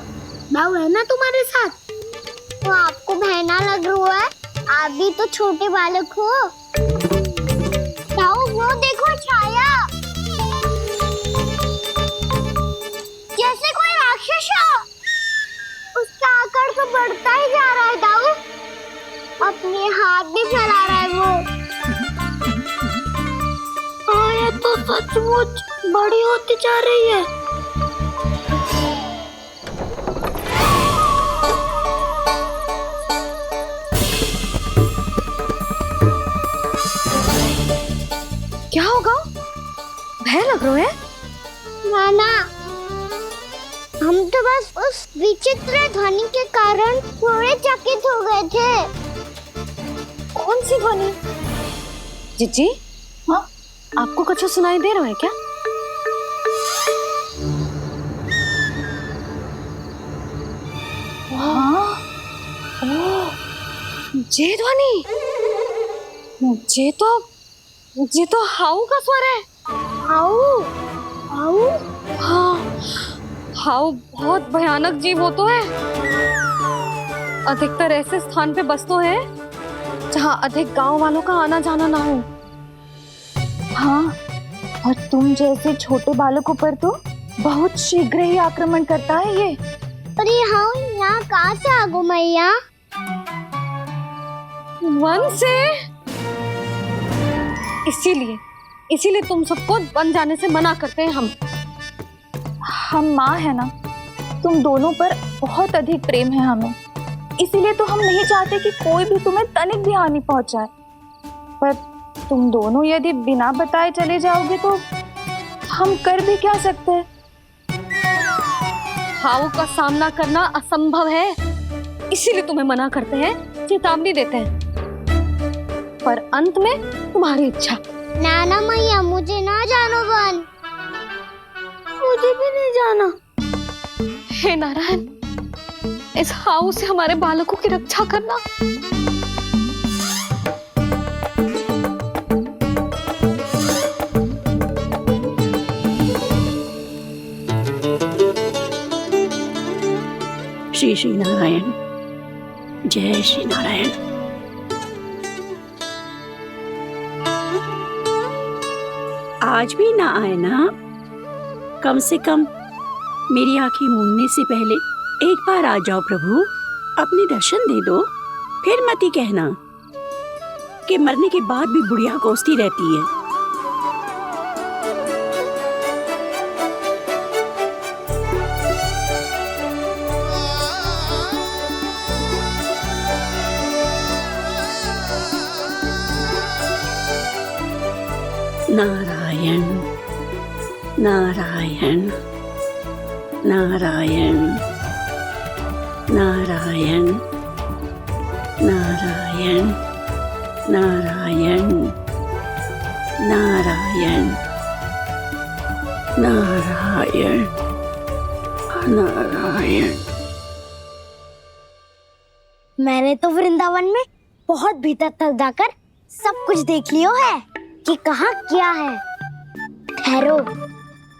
दाऊ है ना तुम्हारे साथ। तो आपको बहना लग रहा है, आप भी तो छोटे बालक हो। दाऊ वो देखो छाया, जैसे कोई राक्षस हो। उसका आकार तो बढ़ता ही जा रहा है दाऊ, अपने हाथ भी फैला रहा है वो। ये तो सचमुच बड़ी होती जा रही है। क्या होगा? भय लग रहा है? नाना, हम तो बस उस विचित्र ध्वनि के कारण थोड़े चकित हो गए थे। कौन सी ध्वनि? जीजी, हाँ, आपको कुछ सुनाई दे रहा है क्या? हाँ, ओह, ये ध्वनि, ये तो हाउ का स्वर है। हाउ? हाउ? हाँ, हाउ बहुत भयानक जीव होता है। अधिकतर ऐसे स्थान पे बसते हैं जहाँ अधिक गांव वालों का आना जाना ना हो। हाँ, और तुम जैसे छोटे बालकों पर तो बहुत शीघ्र ही आक्रमण करता है ये। अरे हाँ, यहाँ कहाँ से आ गो मैया? वन से। इसीलिए तुम सबको वन जाने से मना करते हैं हम माँ है ना, तुम दोनों पर बहुत अधिक प्रेम है हमें, इसीलिए तो हम नहीं चाहते कि कोई भी तुम्हें तनिक भी हानि पहुंचाए। पर तुम दोनों यदि बिना बताए चले जाओगे तो हम कर भी क्या सकते हैं? हाउ का सामना करना असंभव है, इसीलिए तुम्हें मना करते हैं, चेतावनी देते हैं। पर अंत में तुम्हारी इच्छा। नाना मैया, मुझे ना जानो वन, मुझे भी नहीं जाना। हे नारायण, इस हाउ से हमारे बालकों की रक्षा करना। श्री श्री नारायण, जय श्री नारायण। आज भी ना आए ना? कम से कम मेरी आंखें मूंदने से पहले एक बार आ जाओ प्रभु, अपने दर्शन दे दो। फिर मत ही कहना कि मरने के बाद भी बुढ़िया कोसती रहती है। नारायण नारायण नारायण नारायण नारायण नारायण नारायण नारायण नारायण। मैंने तो वृंदावन में बहुत भीतर तक जाकर सब कुछ देख लियो है कि कहाँ क्या है। ठहरो,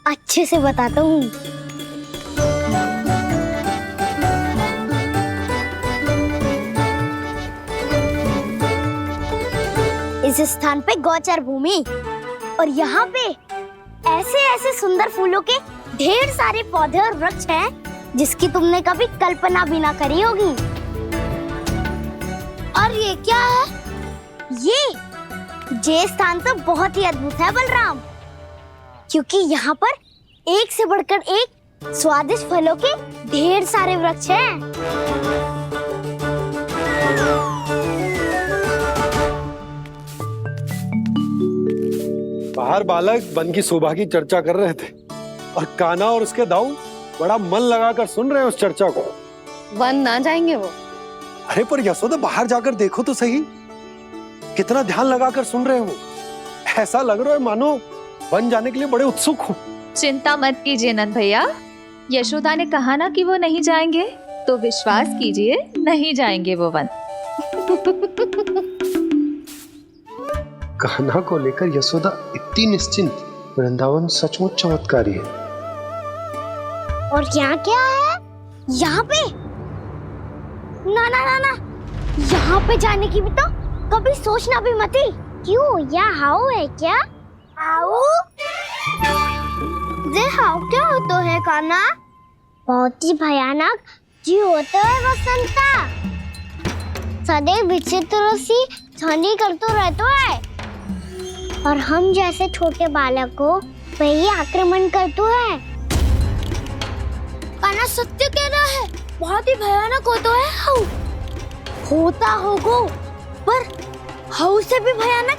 अच्छे से बताता हूँ। इस स्थान पे गौचर भूमि, और यहाँ पे ऐसे ऐसे सुंदर फूलों के ढेर सारे पौधे और वृक्ष हैं जिसकी तुमने कभी कल्पना भी ना करी होगी। और ये क्या है? ये स्थान तो बहुत ही अद्भुत है बलराम, क्योंकि यहाँ पर एक से बढ़कर एक स्वादिष्ट फलों के ढेर सारे वृक्ष हैं। बाहर बालक वन की शोभा की चर्चा कर रहे थे और कान्हा और उसके दाऊ बड़ा मन लगाकर सुन रहे हैं उस चर्चा को। वन ना जाएंगे वो? अरे पर यशोदा बाहर जाकर देखो तो सही, कितना ध्यान लगाकर सुन रहे हो। ऐसा लग रहा है मानो बन जाने के लिए बड़े उत्सुक हो। चिंता मत कीजिए नंद भैया, यशोदा ने कहा ना कि वो नहीं जाएंगे, तो विश्वास कीजिए नहीं जाएंगे वो वन। कान्हा को लेकर यशोदा इतनी निश्चिंत, वृंदावन सचमुच चमत्कारी है। और यहाँ क्या है? यहाँ पे ना ना ना ना, यहाँ पे जाने की भी तो कभी सोचना भी मत ही। क्यों, यहाँ हाउ है क्या? हाउ? ये हाउ क्या होता है कान्हा? बहुत ही भयानक जी होता है वसंता। सदैव विचित्र सी ध्वनि करते रहता है और हम जैसे छोटे बालक को वही आक्रमण करते हैं। कान्हा सत्य कह रहा है, बहुत ही भयानक होता है हाउ। होता होगा, पर हाउ से भी भयानक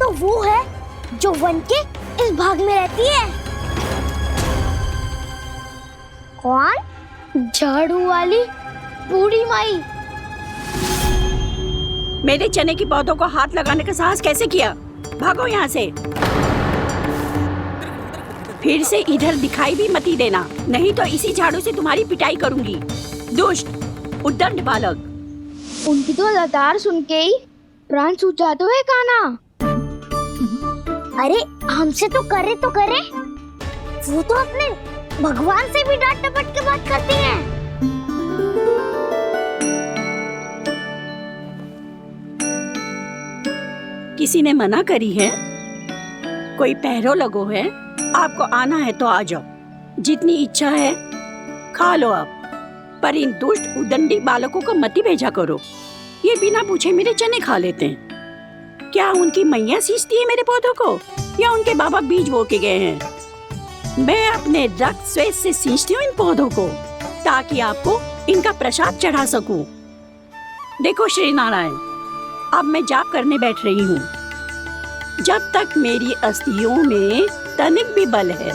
तो वो है जो वन के इस भाग में रहती है। कौन? झाड़ू वाली बूढ़ी माई। मेरे चने की पौधों को हाथ लगाने का साहस कैसे किया? भागो यहाँ से। फिर से इधर दिखाई भी मत देना, नहीं तो इसी झाड़ू से तुम्हारी पिटाई करूंगी। दुष्ट उद्दंड बालक। उनकी तो लतार सुन के ही प्राण सूझ जाते हैं कान्हा। अरे हमसे तो करे, वो तो अपने भगवान से भी डांट डपट के बात करती हैं। किसी ने मना करी है? कोई पैरों लगो है? आपको आना है तो आ जाओ, जितनी इच्छा है खा लो आप, पर इन दुष्ट उदंडी बालकों को मत ही भेजा करो। ये बिना पूछे मेरे चने खा लेते हैं। क्या उनकी मैया सींचती है मेरे पौधों को, या उनके बाबा बीज बो के गए हैं? मैं अपने रक्त स्वेद से सींचती हूँ इन पौधों को, ताकि आपको इनका प्रसाद चढ़ा सकूं। देखो श्री नारायण, अब मैं जाप करने बैठ रही हूँ। जब तक मेरी अस्थियों में तनिक भी बल है,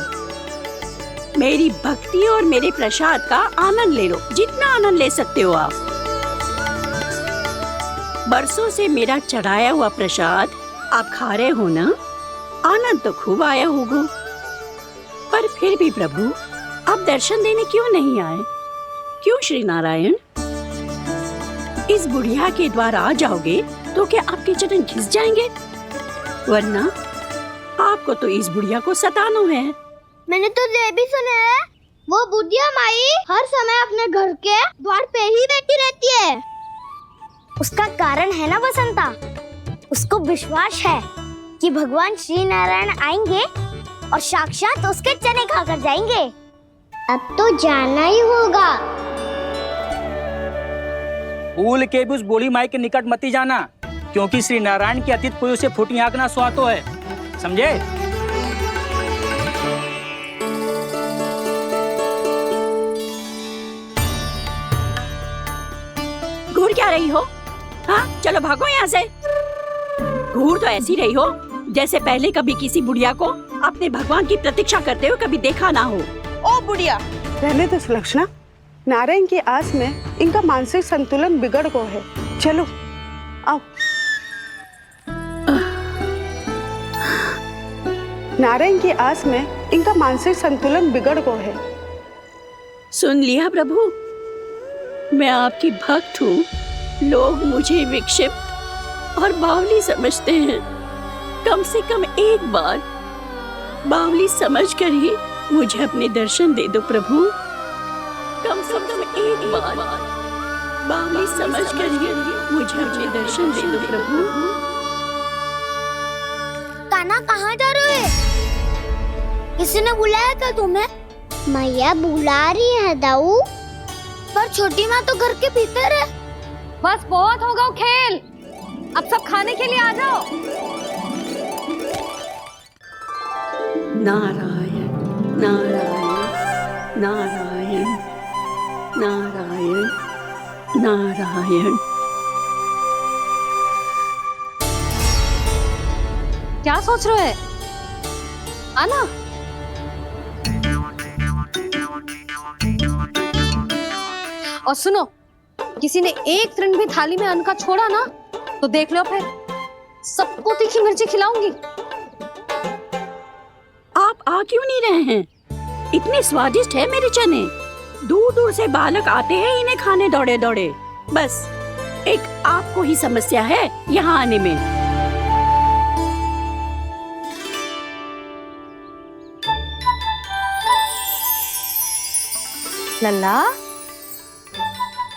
मेरी भक्ति और मेरे प्रसाद का आनंद ले लो, जितना आनंद ले सकते हो आप। बरसों से मेरा चढ़ाया हुआ प्रसाद आप खा रहे हो ना, आनंद तो खूब आया होगा। पर फिर भी प्रभु, आप दर्शन देने क्यों नहीं आए? क्यों श्री नारायण? इस बुढ़िया के द्वार आ जाओगे तो क्या आपके चरण घिस जाएंगे? वरना आपको तो इस बुढ़िया को सताना है। मैंने तो ये भी सुना है, वो बुढ़िया माई हर समय अपने घर के द्वार पे ही बैठी रहती है। उसका कारण है ना वसंता, उसको विश्वास है कि भगवान श्री नारायण आएंगे और साक्षात उसके चने खाकर जाएंगे। अब तो जाना ही होगा। भूल के भी उस बूढ़ी माई के निकट मत ही जाना, क्योंकि श्री नारायण की अतीत पुरुष से फूटी आंख ना सुहातो है, समझे? घूर क्या रही हो? हाँ, चलो भागो यहाँ से। घूर तो ऐसी रही हो जैसे पहले कभी किसी बुढ़िया को अपने भगवान की प्रतीक्षा करते हुए कभी देखा ना हो। ओ बुढ़िया, पहले तो सुलक्षणा, नारायण की आस में इनका मानसिक संतुलन बिगड़ गया है। चलो आओ। नारायण की आस में इनका मानसिक संतुलन बिगड़ गया है। सुन लिया प्रभु, मैं आपकी भक्त हूँ। लोग मुझे विक्षिप्त और बावली समझते हैं। कम से कम एक बार बावली समझकर ही मुझे अपने दर्शन दे दो प्रभु। कम से कम एक बार बावली समझकर ही मुझे अपने दर्शन दे दो प्रभु। कान्हा कहाँ जा रहे हो? किसी ने बुलाया था तुम्हें? मैया बुला रही है दाऊ, पर छोटी माँ तो घर के भीतर है। बस बहुत होगा खेल, अब सब खाने के लिए आ जाओ। नारायण नारायण नारायण नारायण नारायण। क्या सोच रहे हैं? आना। और सुनो, किसी ने एक तृण भी थाली में अन्न का छोड़ा ना तो देख लो फिर सबको तीखी मिर्ची खिलाऊंगी। आप आ क्यों नहीं रहे हैं? इतने स्वादिष्ट है मेरे चने। दूर दूर से बालक आते हैं इन्हें खाने दौड़े दौड़े। बस एक आपको ही समस्या है यहाँ आने में। लल्ला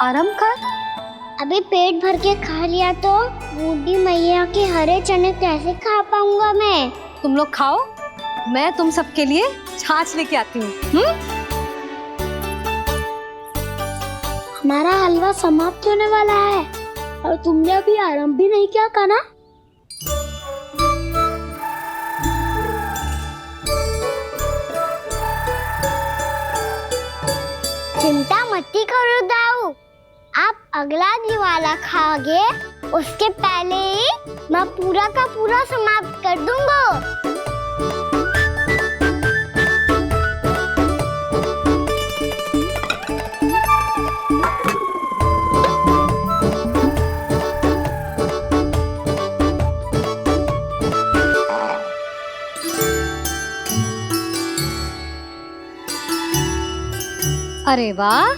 आराम कर। अभी पेट भर के खा लिया तो बूढ़ी मैया के हरे चने कैसे खा पाऊंगा मैं? तुम लोग खाओ, मैं तुम सबके लिए छाछ लेके आती हूँ। हमारा हलवा समाप्त होने वाला है और तुमने अभी आराम भी नहीं किया कान्हा। चिंता मत करो दाऊ, आप अगला दिवाला खाओगे उसके पहले ही मैं पूरा का पूरा समाप्त कर दूंगा। अरे वाह,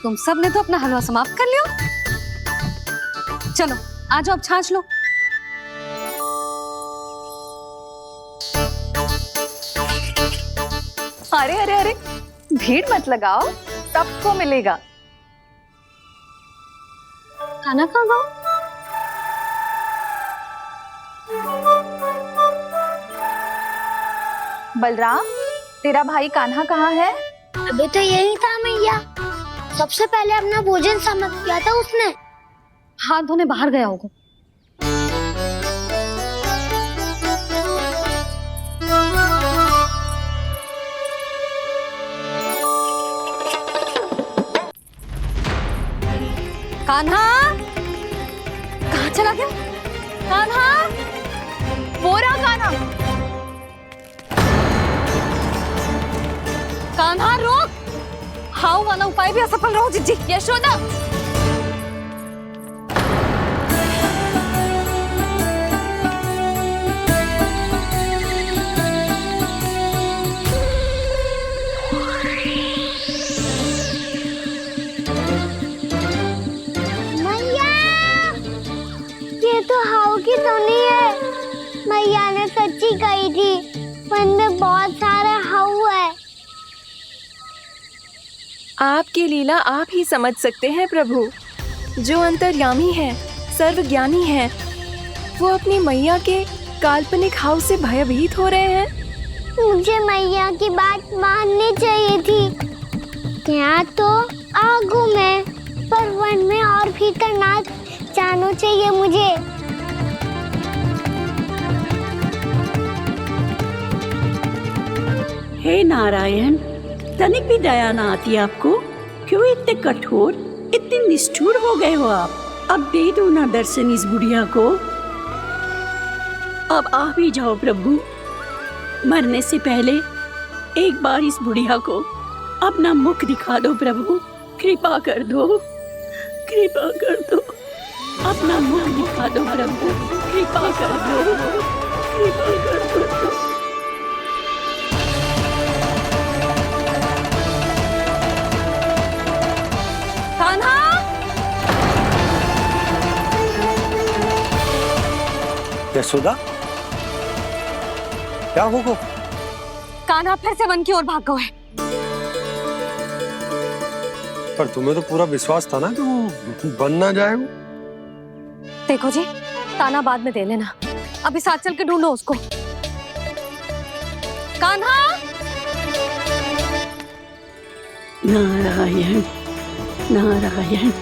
तुम सब ने तो अपना हलवा समाप्त कर लिया। चलो आ जाओ, अब छाछ लो। अरे अरे अरे, भीड़ मत लगाओ, सबको मिलेगा। खाना खा गो। बलराम, तेरा भाई कान्हा कहाँ है? अभी तो यही था मैया, सबसे पहले अपना भोजन समाप्त किया था उसने। हाथ धोने बाहर गया होगा। कान्हा कहाँ चला गया? कान्हा, वो रहा कान्हा। कान्हा रोक, हाउ वाला उपाय भी असफल रहो जिज्जी। यशोदा, मैया, ये तो हाउ की धुनी है। मैया ने सच्ची कही थी, वन में बहुत सारे हाउ है। आपकी लीला आप ही समझ सकते हैं प्रभु। जो अंतर्यामी है, सर्वज्ञानी है, वो अपनी मैया के काल्पनिक हाव से भयभीत हो रहे हैं। मुझे मैया की बात माननी चाहिए थी। यहाँ तो आगू में, पर वन में और भीतर ना जाना चाहिए मुझे। हे नारायण, तनिक भी दया ना आती आपको? क्यों इतने कठोर, इतने निष्ठुर हो गए हो आप? अब दे दो ना दर्शन इस बुढ़िया को। अब आ भी जाओ प्रभु, मरने से पहले एक बार इस बुढ़िया को अपना मुख दिखा दो प्रभु। कृपा कर दो, कृपा कर दो, अपना मुख दिखा दो प्रभु। कृपा कर दो, कृपा कर दो। यशोदा, क्या होगा? कान्हा फिर से वन की ओर भाग गए। पर तुम्हें तो पूरा विश्वास था ना कि वो बन ना जाए। वो देखो जी, ताना बाद में दे लेना, अभी साथ चल के ढूंढो उसको। कान्हा, नारायण नारायण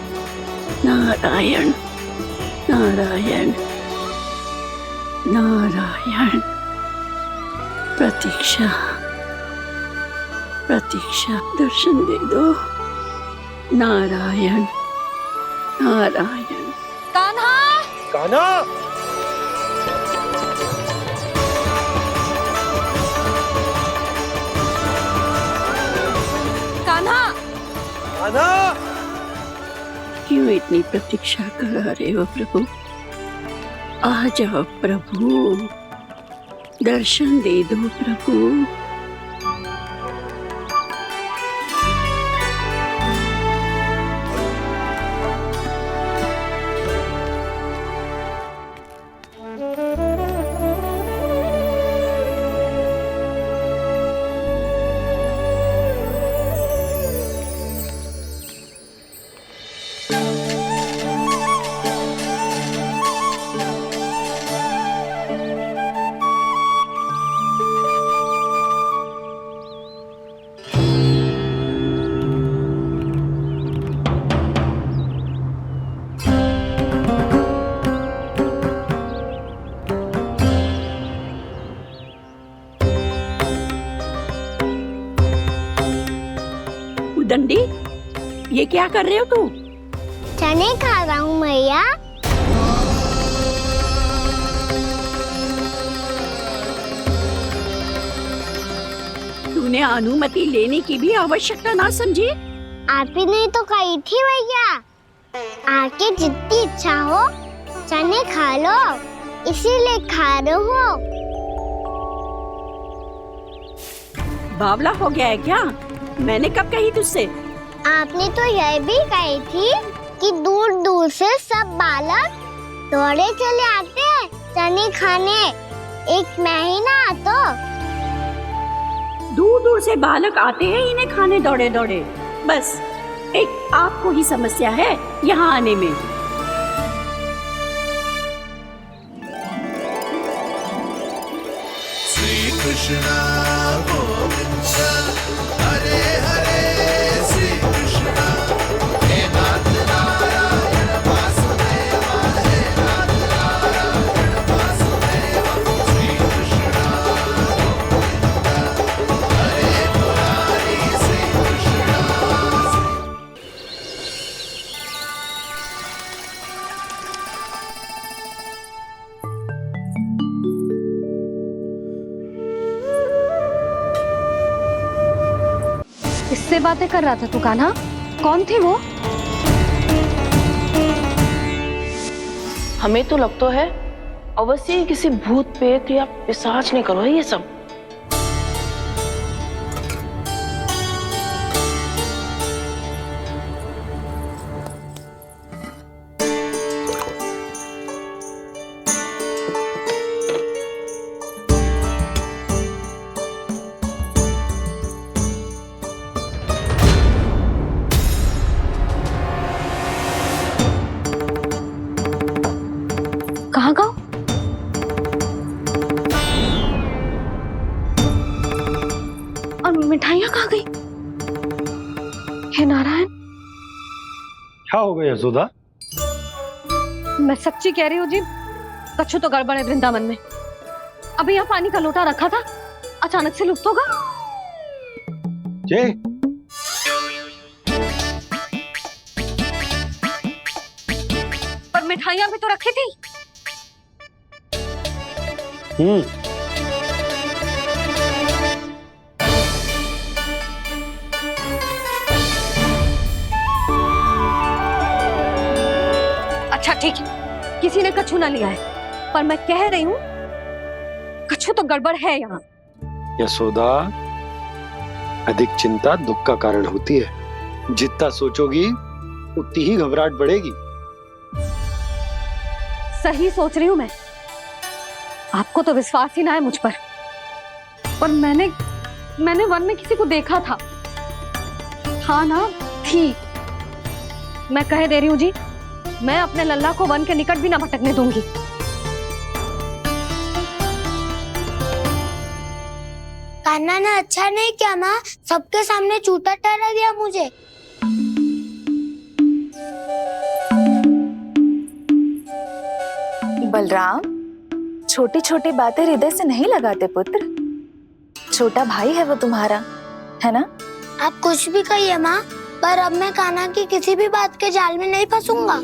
नारायण नारायण नारायण। प्रतीक्षा प्रतीक्षा, दर्शन दे दो। नारायण नारायण। कान्हा, कान्हा, कान्हा, कान्हा, क्यों इतनी प्रतीक्षा करा रहे हो प्रभु? आ जाओ प्रभु, दर्शन दे दो प्रभु। दंडी, ये क्या कर रहे हो तू? चने खा रहा हूँ मैया। तूने अनुमति लेने की भी आवश्यकता ना समझी? आप ही नहीं तो कही थी भैया, आके जितनी इच्छा हो चने खा लो, इसीलिए खा रहे हो। बावला हो गया है क्या? मैंने कब कही तुझसे? आपने तो यह भी कही थी कि दूर दूर से सब बालक दौड़े चले आते हैं चने खाने, एक महीना तो दूर दूर से बालक आते हैं इन्हें खाने दौड़े दौड़े। बस एक आपको ही समस्या है यहाँ आने में। श्री कृष्ण गोविंद हरे हरे, श्री कृष्ण हे नाथ नारायण वासुदेवा, हे नाथ नारायण वासुदेवा, श्री कृष्ण गोविंद हरे मुरारी, श्री कृष्ण। किससे बातें कर रहा था तू कान्हा? कौन थे वो? हमें तो लगता है अवश्य ही किसी भूत प्रेत या पिशाच ने करो है ये सब। कहाँ गाँव? और मिठाइयाँ कहाँ गई? हे नारायण, क्या हो गया यशोदा? मैं सच्ची कह रही हूँ जी, कछु तो गड़बड़ है वृंदावन में। अभी यहाँ पानी का लोटा रखा था, अचानक से लुप्त होगा। जय पर मिठाइयाँ भी तो रखी थी। अच्छा ठीक है, किसी ने कछु ना लिया है, पर मैं कह रही हूँ कछु तो गड़बड़ है यहाँ। यशोदा, अधिक चिंता दुख का कारण होती है। जितना सोचोगी उतनी ही घबराहट बढ़ेगी। सही सोच रही हूँ मैं। आपको तो विश्वास ही ना है मुझ पर मैंने वन में किसी को देखा था। हाँ ना, थी। मैं कह दे रही हूँ जी, मैं अपने लल्ला को वन के निकट भी ना भटकने दूंगी। कान्हा ने अच्छा नहीं किया माँ, सबके सामने चूता ठहरा दिया मुझे। बलराम, छोटी छोटी बातें हृदय से नहीं लगाते पुत्र। छोटा भाई है वो तुम्हारा, है ना? आप कुछ भी कहिए माँ, पर अब मैं कान्हा की किसी भी बात के जाल में नहीं फंसूंगा।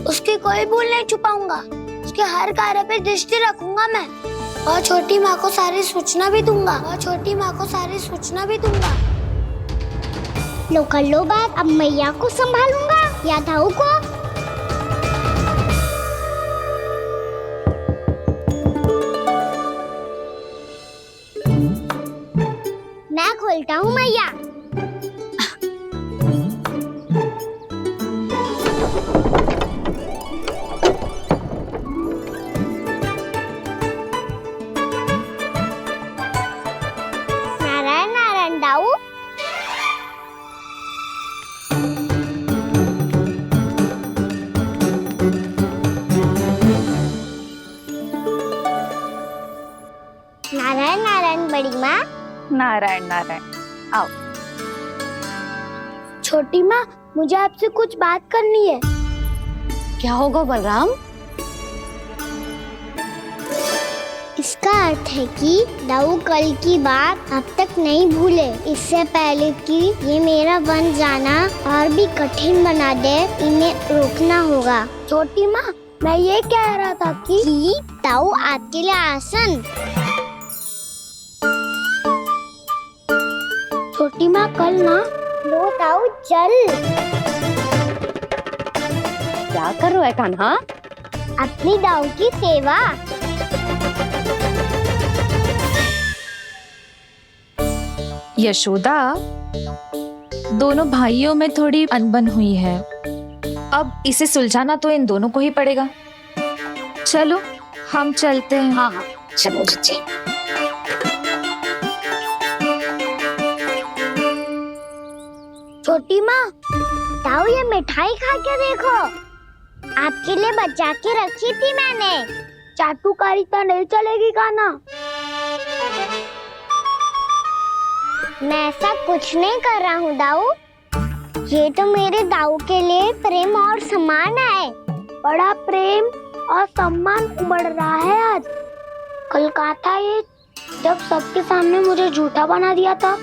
उसकी कोई भूल नहीं छुपाऊंगा। उसके हर कार्य पे दृष्टि रखूंगा मैं, और छोटी माँ को सारी सूचना भी दूंगा। लो कर लो बात, अब मैया को संभालूंगा या दाऊ को? मैं खोलता हूँ मैया। नारायण नारायण दाऊ। नारायण नारायण बड़ी माँ। नारायण नारायण, आओ। छोटी माँ, मुझे आपसे कुछ बात करनी है। क्या होगा बलराम? इसका अर्थ है कि दाऊ कल की बात अब तक नहीं भूले। इससे पहले कि ये मेरा बन जाना और भी कठिन बना दे, इन्हें रोकना होगा। छोटी माँ, मैं ये कह रहा था कि दाऊ आपके लिए आसन। छोटी माँ, कल ना लो दाऊ चल। क्या कर रहा है कान्हा? अपनी दाऊ की सेवा। यशोदा, दोनों भाइयों में थोड़ी अनबन हुई है। अब इसे सुलझाना तो इन दोनों को ही पड़ेगा। चलो हम चलते हैं। हाँ हाँ चलो जी। छोटी माँ, दाऊ ये मिठाई खा के देखो। आपके लिए बचा के रखी थी मैंने। चाटुकारी तो नहीं चलेगी कान्हा। मैं ऐसा कुछ नहीं कर रहा हूँ दाऊ। ये तो मेरे दाऊ के लिए प्रेम और सम्मान है। बड़ा प्रेम और सम्मान उमड़ रहा है आज। कल कहा था ये, जब सबके सामने मुझे झूठा बना दिया था।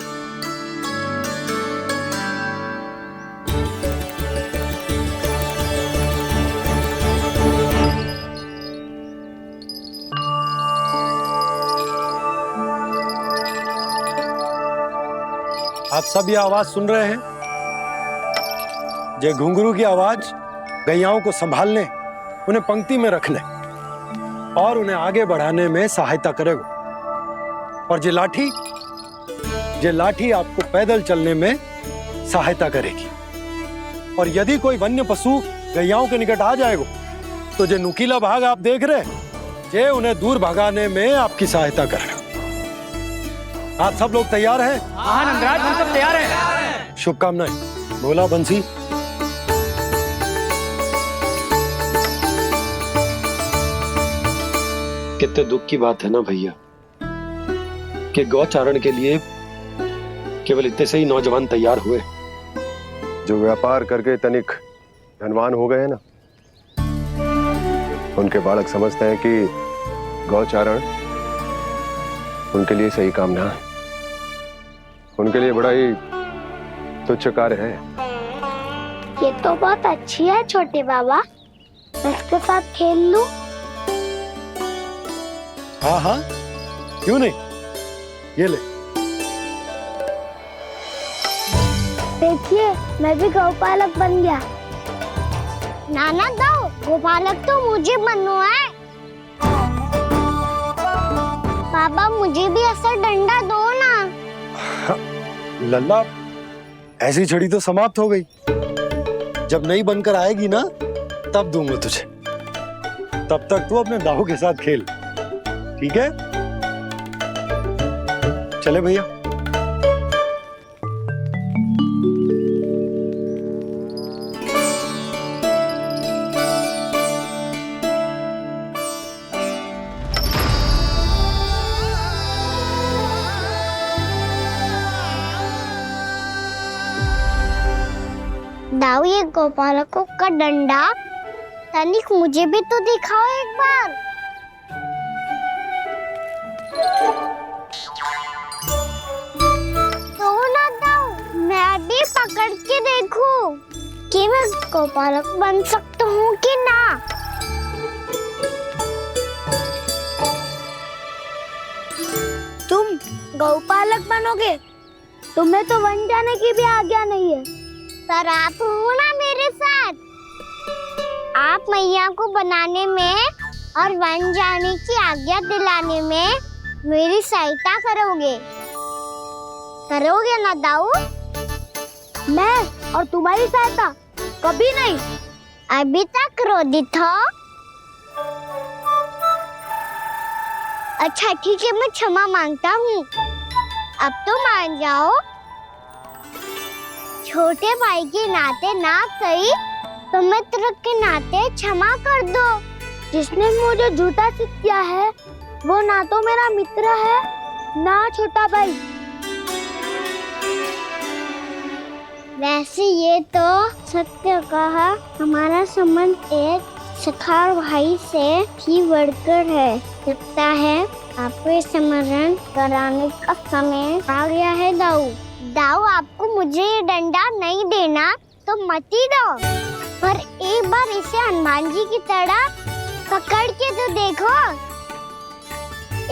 आप सब ये आवाज सुन रहे हैं? ये घुंघरू की आवाज गैयाओं को संभालने, उन्हें पंक्ति में रखने और उन्हें आगे बढ़ाने में सहायता करेगा। और ये लाठी आपको पैदल चलने में सहायता करेगी। और यदि कोई वन्य पशु गैयाओं के निकट आ जाएगा तो जो नुकीला भाग आप देख रहे हैं, ये उन्हें दूर भगाने में आपकी सहायता करेगा। आप सब लोग तैयार हैं? हाँ नंदराज, हम सब तैयार हैं। शुभकामनाएं। बोला बंसी। कितने दुख की बात है ना भैया कि गौचारण के लिए केवल इतने से ही नौजवान तैयार हुए। जो व्यापार करके तनिक धनवान हो गए हैं ना, उनके बालक समझते हैं कि गौचारण उनके लिए सही काम ना है। उनके लिए बड़ा ही तुच्छ कार्य है। ये तो बहुत अच्छी है छोटे बाबा। मैं इसके साथ खेल लूं? हाँ हाँ, क्यों नहीं। ये ले। देखिए, मैं भी गौपालक बन गया। नाना दाऊ, गौपालक तो मुझे बनना है। बाबा मुझे भी ऐसा डंडा दो ना। लल्ला, ऐसी छड़ी तो समाप्त हो गई। जब नई बनकर आएगी ना, तब दूंगा तुझे। तब तक तू अपने दाऊ के साथ खेल, ठीक है? चले भैया। दाऊ, ये गोपालकों का डंडा तनिक मुझे भी तो दिखाओ एक बार। तो ना दाऊ, मैं भी पकड़ के देखूं कि मैं गोपालक बन सकता हूँ कि ना। तुम गौपालक बनोगे? तुम्हें तो बन जाने की भी आज्ञा नहीं है। पर आप हो ना मेरे साथ। आप मैया को बनाने में और वन जाने की आज्ञा दिलाने में मेरी सहायता करोगे ना दाऊ? मैं और तुम्हारी सहायता कभी नहीं। अभी तक क्रोधित हो? अच्छा ठीक है, मैं क्षमा मांगता हूँ। अब तो मान जाओ। छोटे भाई के नाते ना सही तो मित्र के नाते क्षमा कर दो। जिसने मुझे झूठा सिद्ध किया है वो ना तो मेरा मित्र है ना छोटा भाई। वैसे ये तो सत्य कहा, हमारा संबंध एक सखा भाई से भी बढ़कर है। लगता है आपको स्मरण कराने का समय आ गया है दाऊ। दाऊ, आपको मुझे ये डंडा नहीं देना तो मत ही दो, पर एक बार इसे हनुमान जी की तरह पकड़ के तो देखो।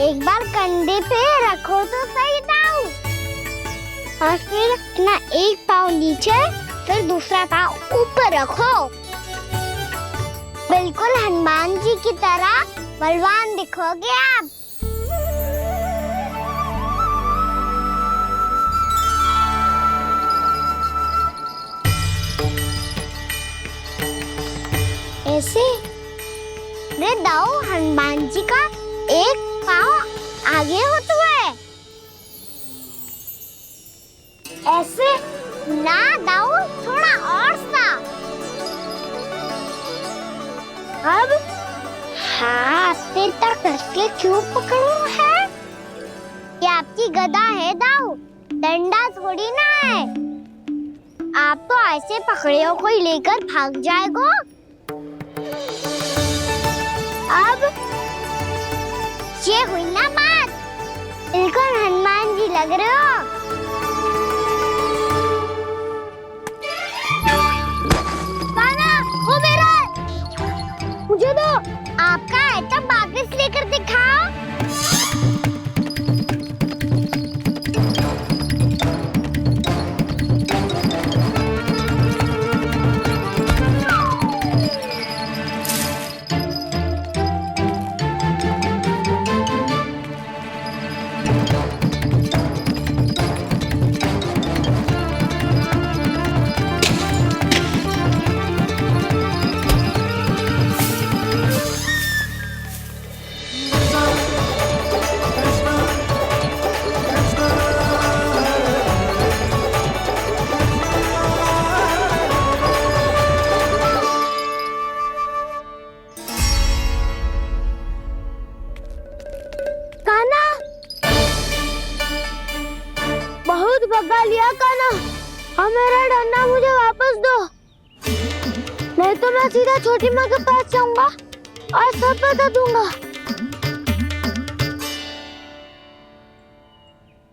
एक बार कंधे पे रखो तो सही दाऊ, और फिर अपना एक पाँव नीचे फिर दूसरा पाँव ऊपर रखो। बिल्कुल हनुमान जी की तरह बलवान दिखोगे आप। ऐसे रे दाऊ, हनुमान जी का एक पाँव आगे होता है। ऐसे ना दाऊ, थोड़ा और सा। अब हाथ पे तक कसके क्यों पकड़ो है? ये आपकी गदा है दाऊ, डंडा थोड़ी ना है। आप तो ऐसे पकड़ियों को ही लेकर भाग जाएगो। अब ये हुई ना बात, बिल्कुल हनुमान जी लग रहे हो। कान्हा, वो मेरा, मुझे दो। आपका आइटम वापस लेकर दिखाओ। भगा लिया कान्हा, अब मेरा डंडा मुझे वापस दो, नहीं तो मैं सीधा छोटी माँ के पास जाऊंगा और सब बता दूंगा।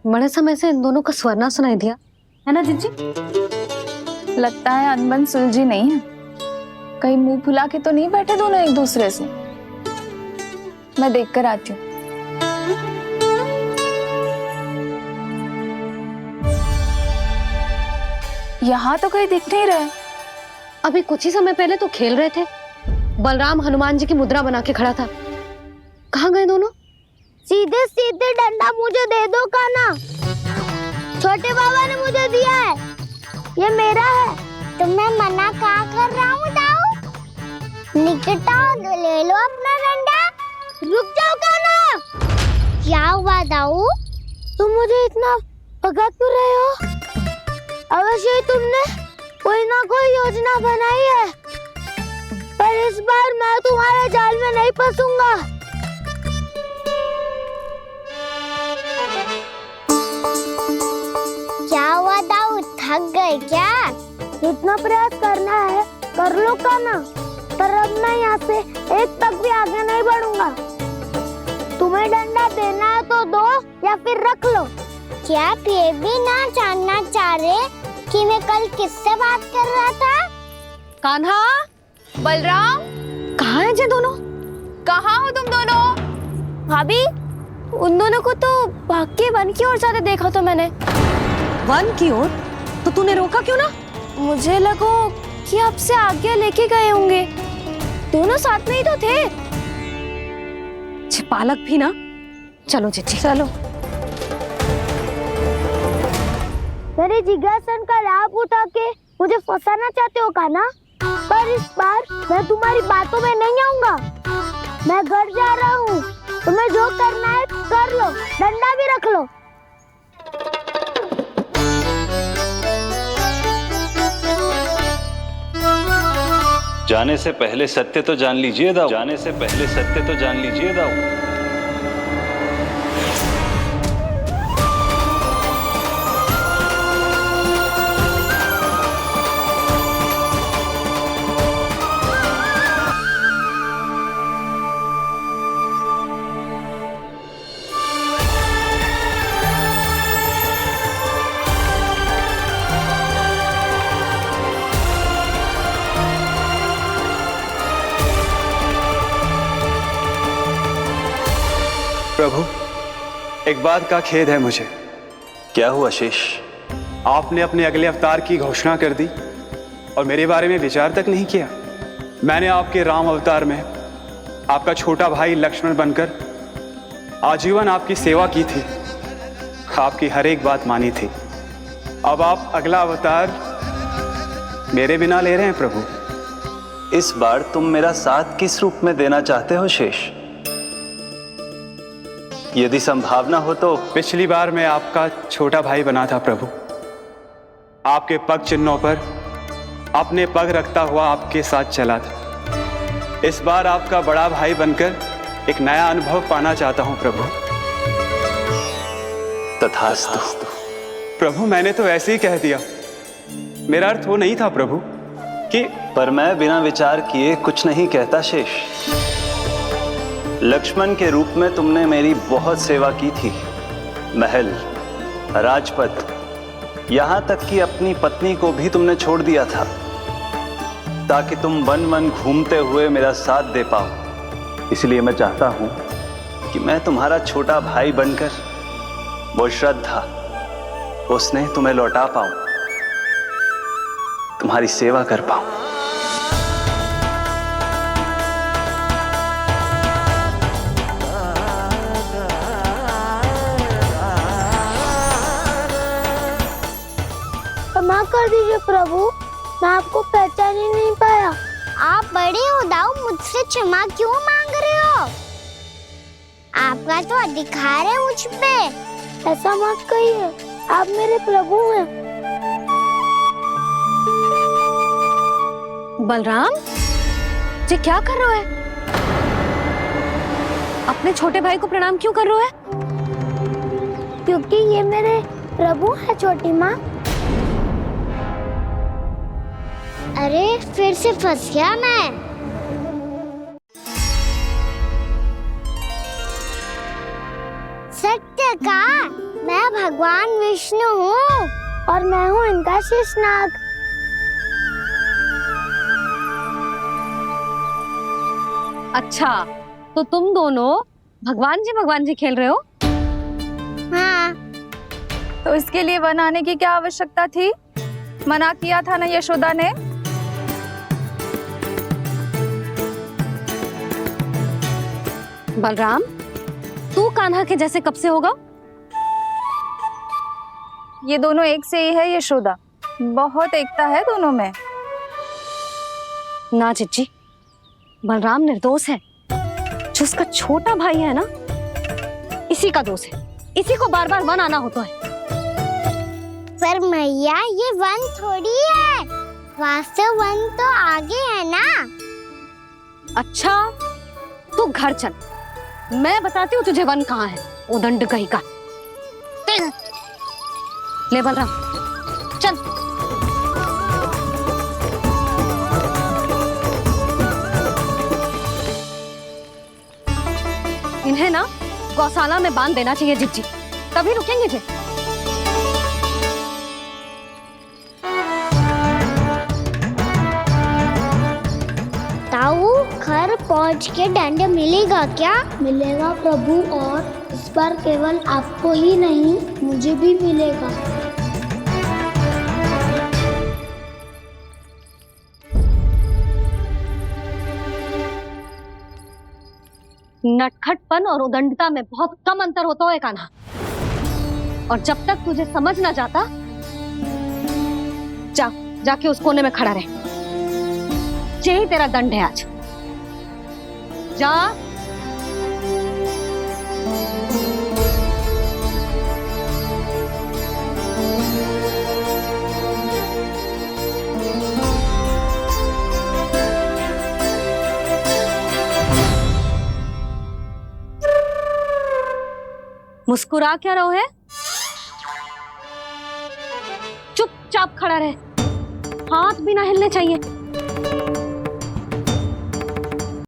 बड़े समय से इन दोनों का स्वर ना सुनाई दिया है ना जीजी? लगता है अनबन सुलझी नहीं है। कहीं मुंह फुला के तो नहीं बैठे दोनों एक दूसरे से। मैं देख कर आती हूँ। यहाँ तो कहीं दिख नहीं रहे। अभी कुछ ही समय पहले तो खेल रहे थे। बलराम हनुमान जी की मुद्रा बना के खड़ा था। कहाँ गए दोनों? सीधे सीधे डंडा मुझे दे दो कान्हा, छोटे बाबा ने मुझे दिया है, ये मेरा है। तो मैं मना कहाँ कर रहा हूँ दाऊ? निकट आओ, ले लो अपना डंडा। रुक जाओ कान्हा। क्या हुआ दाऊ, तुम मुझे इतना भगा क्यों रहे हो? अवश्य ही तुमने कोई ना कोई योजना बनाई है, पर इस बार मैं तुम्हारे जाल में नहीं फंसूंगा। क्या हुआ दाऊ, थक गए क्या? इतना प्रयास करना है कर लो कान्हा, पर अब मैं यहाँ से एक तक भी आगे नहीं बढ़ूंगा। तुम्हें डंडा देना है तो दो या फिर रख लो। क्या आप ये भी ना जानना चाह रहे कि मैं कल किससे बात कर रहा था? कान्हा, बलराम, कहाँ हैं ये दोनों? कहाँ हो तुम दोनों? भाभी, उन दोनों को तो भाग के वन की ओर जाते देखा तो मैंने। वन की ओर? तो तूने रोका क्यों ना? मुझे लगो कि आपसे आज्ञा लेके गए होंगे। दोनों साथ में ही तो थे। पालक भी ना। चलो चिट्ठी चलो। मेरे जिज्ञासन का लाभ उठा के मुझे फंसाना चाहते हो कान्हा, पर इस बार मैं तुम्हारी बातों में नहीं आऊंगा। मैं घर जा रहा हूँ, तुम्हें जो करना है कर लो, डंडा भी रख लो। जाने से पहले सत्य तो जान लीजिए दाऊ। जाने से पहले सत्य तो जान लीजिए दाऊ। प्रभु, एक बात का खेद है मुझे। क्या हुआ शेष? आपने अपने अगले अवतार की घोषणा कर दी और मेरे बारे में विचार तक नहीं किया। मैंने आपके राम अवतार में आपका छोटा भाई लक्ष्मण बनकर आजीवन आपकी सेवा की थी, आपकी हर एक बात मानी थी। अब आप अगला अवतार मेरे बिना ले रहे हैं प्रभु। इस बार तुम मेरा साथ किस रूप में देना चाहते हो शेष? यदि संभावना हो तो। पिछली बार मैं आपका छोटा भाई बना था प्रभु, आपके पग चिन्हों पर अपने पग रखता हुआ आपके साथ चला था। इस बार आपका बड़ा भाई बनकर एक नया अनुभव पाना चाहता हूं प्रभु। तथास्तु। प्रभु, मैंने तो ऐसे ही कह दिया, मेरा अर्थ वो नहीं था प्रभु कि। पर मैं बिना विचार किए कुछ नहीं कहता शेष। लक्ष्मण के रूप में तुमने मेरी बहुत सेवा की थी। महल, राजपथ, यहां तक कि अपनी पत्नी को भी तुमने छोड़ दिया था ताकि तुम वन वन घूमते हुए मेरा साथ दे पाओ। इसलिए मैं चाहता हूं कि मैं तुम्हारा छोटा भाई बनकर वो श्रद्धा, वो स्नेह तुम्हें लौटा पाऊं, तुम्हारी सेवा कर पाऊं। क्षमा कर दीजिए प्रभु, मैं आपको पहचान ही नहीं पाया। आप बड़े हो दाऊ, मुझसे क्षमा क्यों मांग रहे हो? आपका तो अधिकार है मुझ पे। ऐसा मत कहिए, आप मेरे प्रभु हैं। बलराम जी क्या कर रहे हो? अपने छोटे भाई को प्रणाम क्यों कर रहे हो? क्योंकि ये मेरे प्रभु है छोटी माँ। अरे फिर से फंस गया मैं। सत्य का, मैं भगवान विष्णु हूँ और मैं हूँ इनका शेषनाग। अच्छा, तो तुम दोनों भगवान जी खेल रहे हो? हाँ। तो इसके लिए वन आने की क्या आवश्यकता थी? मना किया था ना यशोदा ने। बलराम, तू कान्हा के जैसे कब से होगा? ये दोनों एक से ही है यशोदा, बहुत एकता है दोनों में। ना चिच्ची, बलराम निर्दोष है। जो उसका छोटा भाई है ना, इसी का दोष है। इसी को बार बार वन आना होता है। पर मैया, ये वन थोड़ी है, वास्तव वन तो आगे है ना। अच्छा, तू घर चल, मैं बताती हूँ तुझे वन कहाँ है। उदंड कहीं का। ले बलराम चल। इन्हें ना गौशाला में बांध देना चाहिए जिज्जी, तभी रुकेंगे फिर। ताऊ, घर पहुंच के दंड मिलेगा क्या? मिलेगा प्रभु, और इस बार केवल आपको ही नहीं, मुझे भी मिलेगा। नटखटपन और उदंडता में बहुत कम अंतर होता है कान्हा। और जब तक तुझे समझ ना जाता, जाके उस कोने में खड़ा रहे। यही तेरा दंड है आज। जा। मुस्कुरा क्या रहो है? चुपचाप खड़ा रहे, हाथ भी ना हिलने चाहिए।